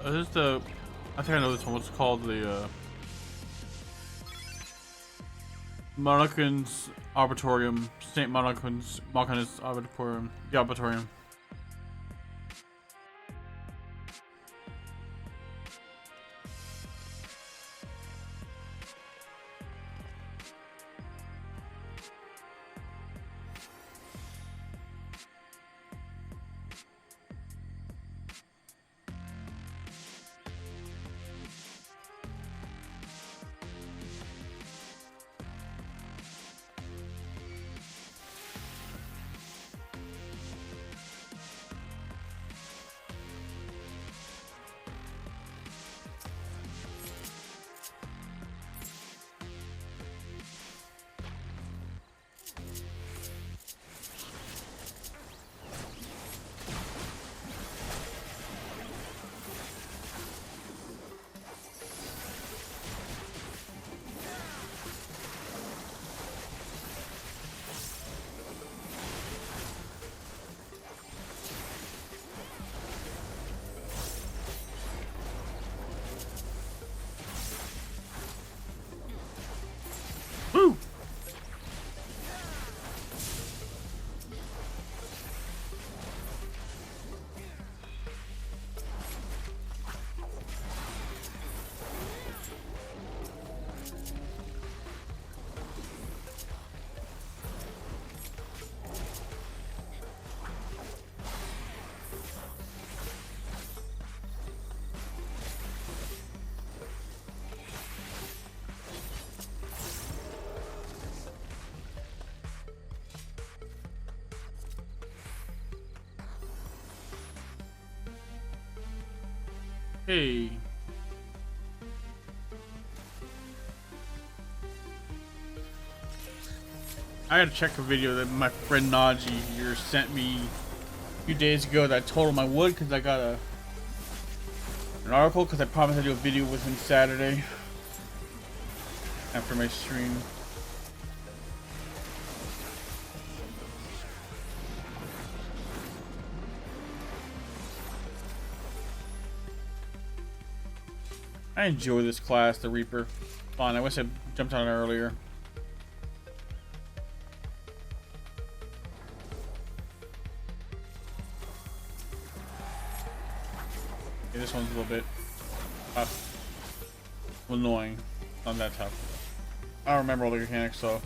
This is the, I think I know this one. What's called the Monarchins Arbitorium, Saint Monarchins Arbitorium, the Arbitorium. Woo! Hey. I gotta check a video that my friend Najee here sent me a few days ago that I told him I would because I got an article because I promised I'd do a video with him Saturday after my stream. I enjoy this class, the Reaper. Fun. I wish I jumped on it earlier. Okay, this one's a little bit tough. Annoying. Not that tough. I don't remember all the mechanics, so.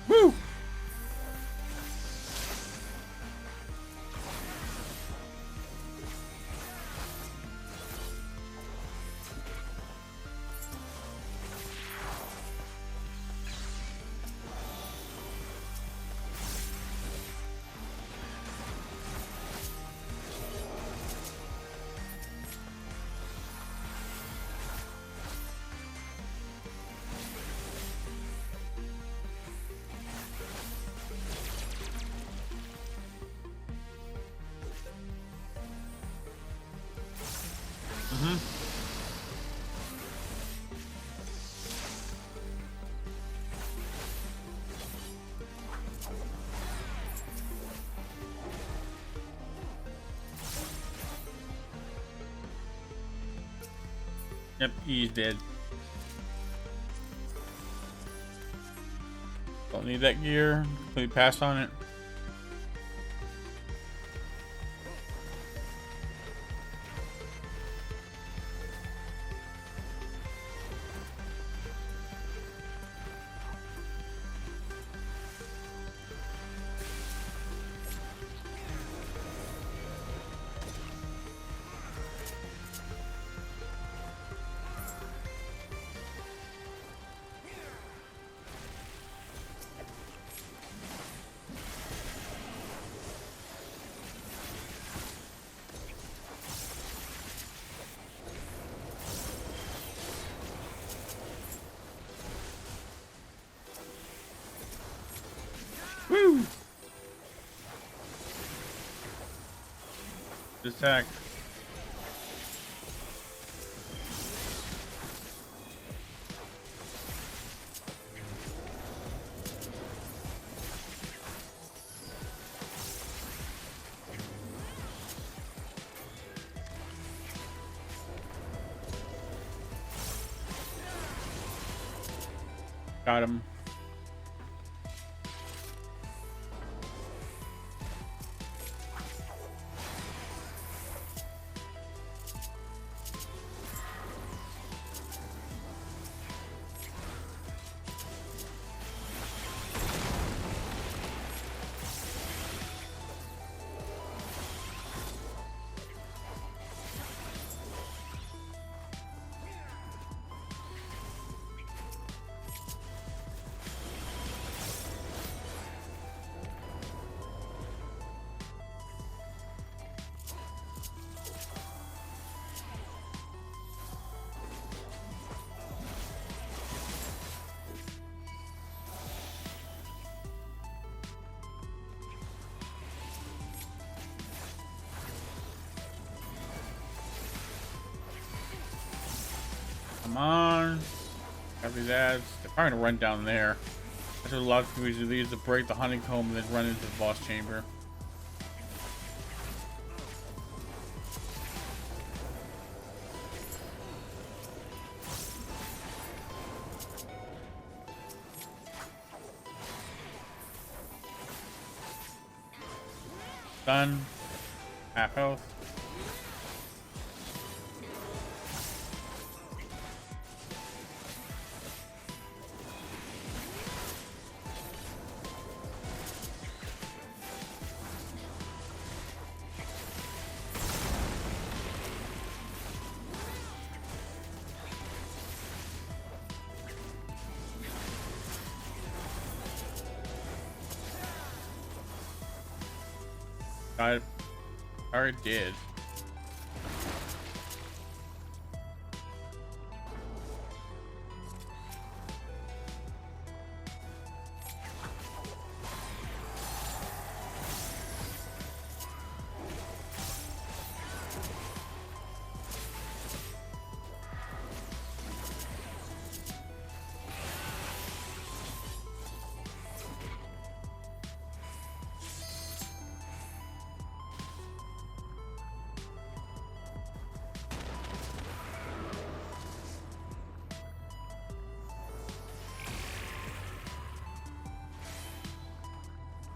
Woo! Yep, he's dead. Don't need that gear. Completely passed on it. Attack. Got him. Come on. Copy that. They're probably gonna run down there. That's what a lot of people usually use to break the honeycomb and then run into the boss chamber. Done. Half health. I already did.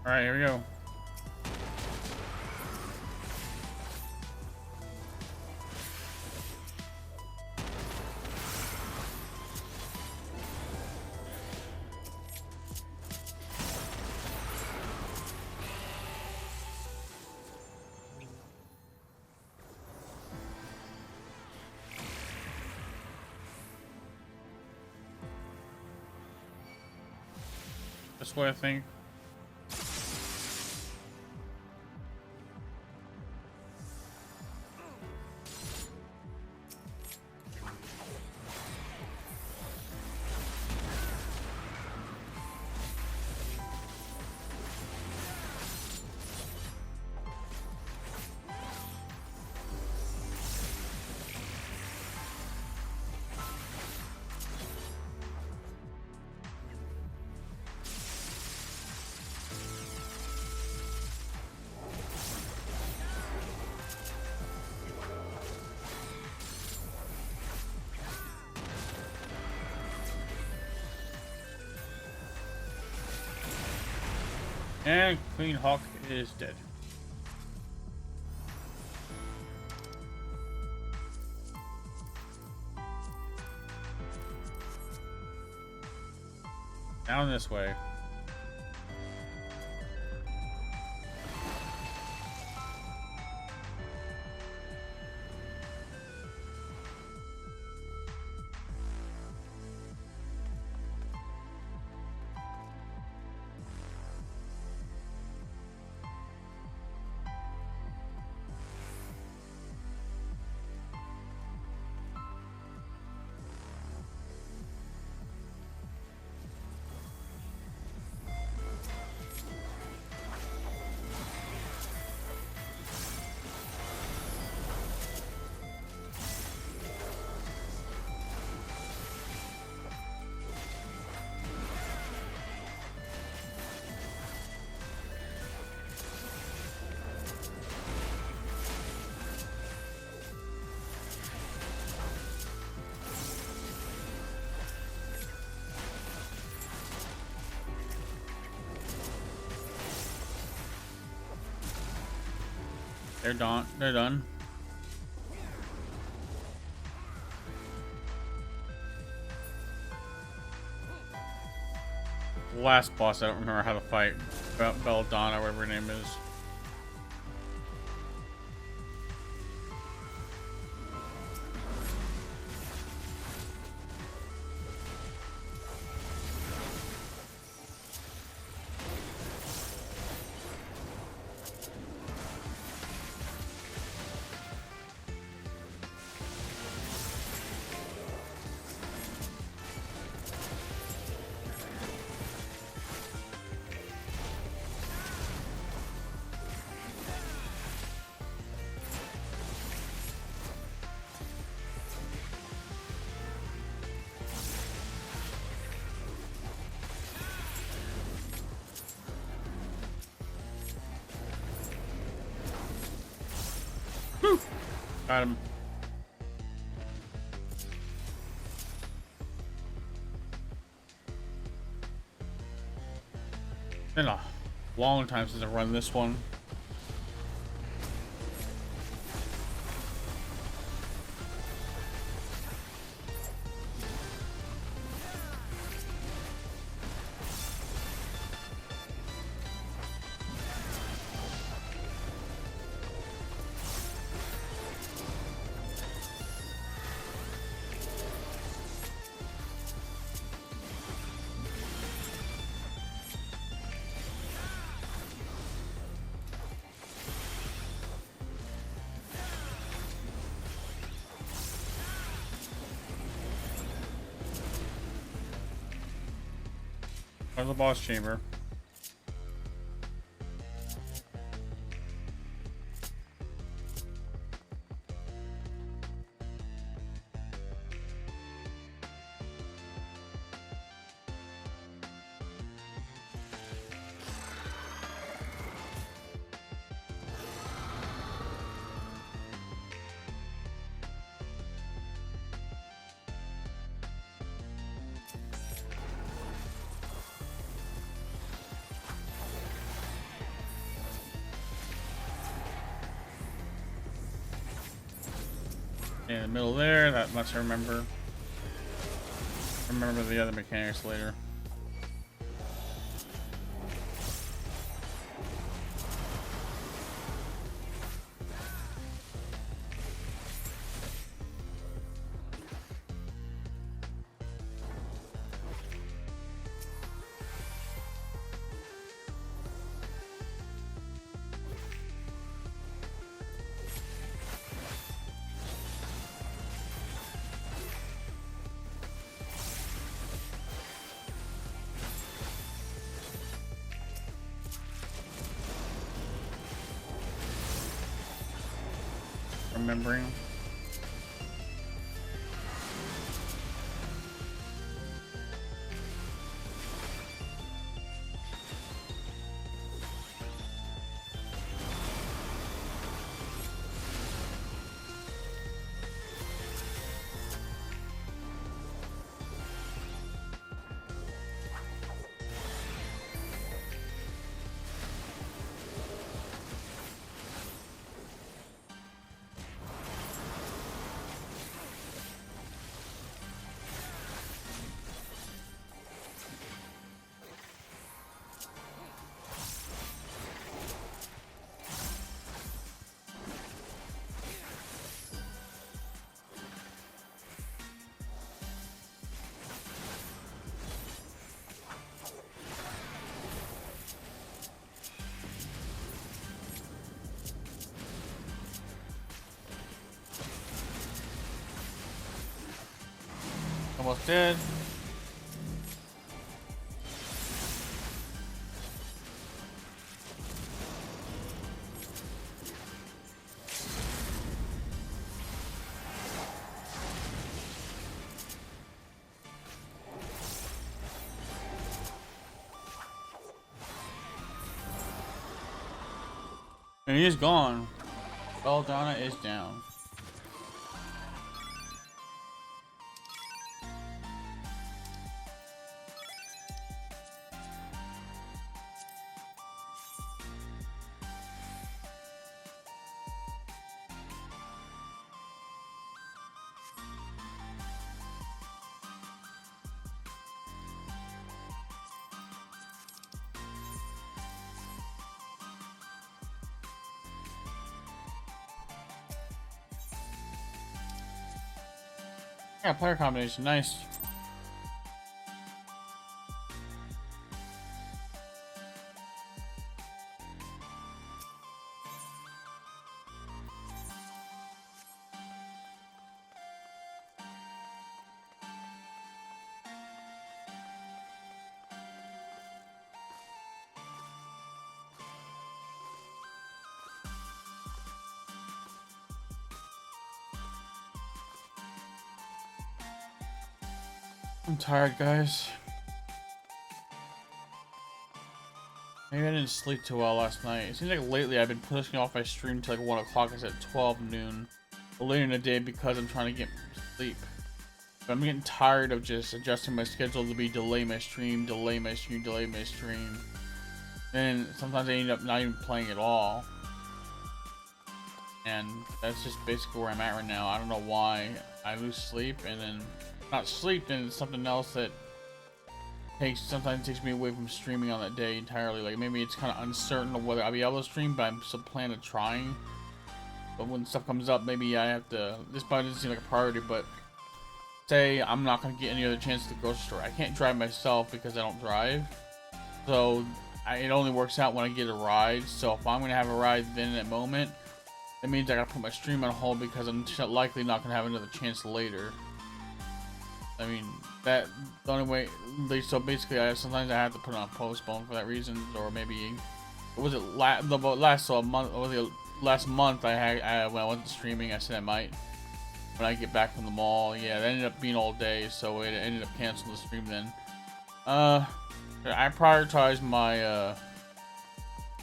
All right, here we go. This way, I think. And Queen Hawk is dead. Down this way. They're done. They're done. Last boss, I don't remember how to fight. Belladonna, whatever her name is. Got him. Been a long time since I've run this one. Where's the boss chamber? In the middle there, that much I remember. Remember the other mechanics later. Remembering. Almost dead. And he is gone. Belladonna is down. Yeah, player combination, nice. I'm tired, guys. Maybe I didn't sleep too well last night. It seems like lately I've been pushing off my stream to like 1 o'clock. It's at 12 noon. Or later in the day because I'm trying to get sleep. But I'm getting tired of just adjusting my schedule to be delay my stream, delay my stream, delay my stream. And sometimes I end up not even playing at all. And that's just basically where I'm at right now. I don't know why I lose sleep and then not sleep, and it's something else that sometimes takes me away from streaming on that day entirely. Like maybe it's kind of uncertain of whether I'll be able to stream, but I'm still planning on trying. But when stuff comes up, maybe I have to. This probably doesn't seem like a priority, but say I'm not gonna get any other chance at the grocery store. I can't drive myself because I don't drive, so it only works out when I get a ride. So if I'm gonna have a ride then in that moment, that means I gotta put my stream on hold because I'm likely not gonna have another chance later. I mean, that the only way. So basically, sometimes I have to put it on postpone for that reason, or maybe was it last month? Was it last month? When I went to streaming, I said I might when I get back from the mall. Yeah, that ended up being all day, so it ended up canceling the stream then. I prioritize my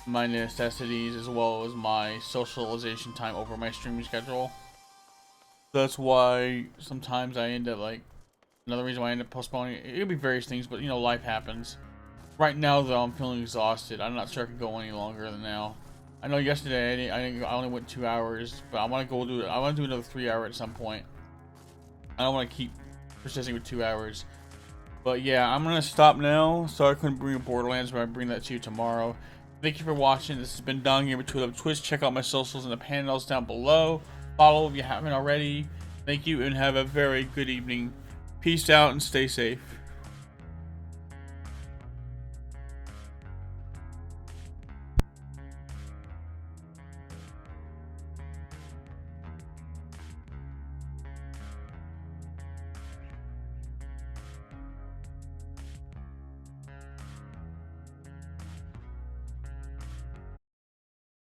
my necessities as well as my socialization time over my streaming schedule. That's why sometimes I end up like. Another reason why I end up postponing it could be various things, but you know, life happens. Right now, though, I'm feeling exhausted. I'm not sure I can go any longer than now. I know yesterday I only went 2 hours, but I want to go do it. I want to do another 3 hour at some point. I don't want to keep persisting with 2 hours. But yeah, I'm gonna stop now. Sorry I couldn't bring you Borderlands, but I bring that to you tomorrow. Thank you for watching. This has been Don Gamer 2 on Twitch. Check out my socials in the panels down below. Follow if you haven't already. Thank you and have a very good evening. Peace out and stay safe.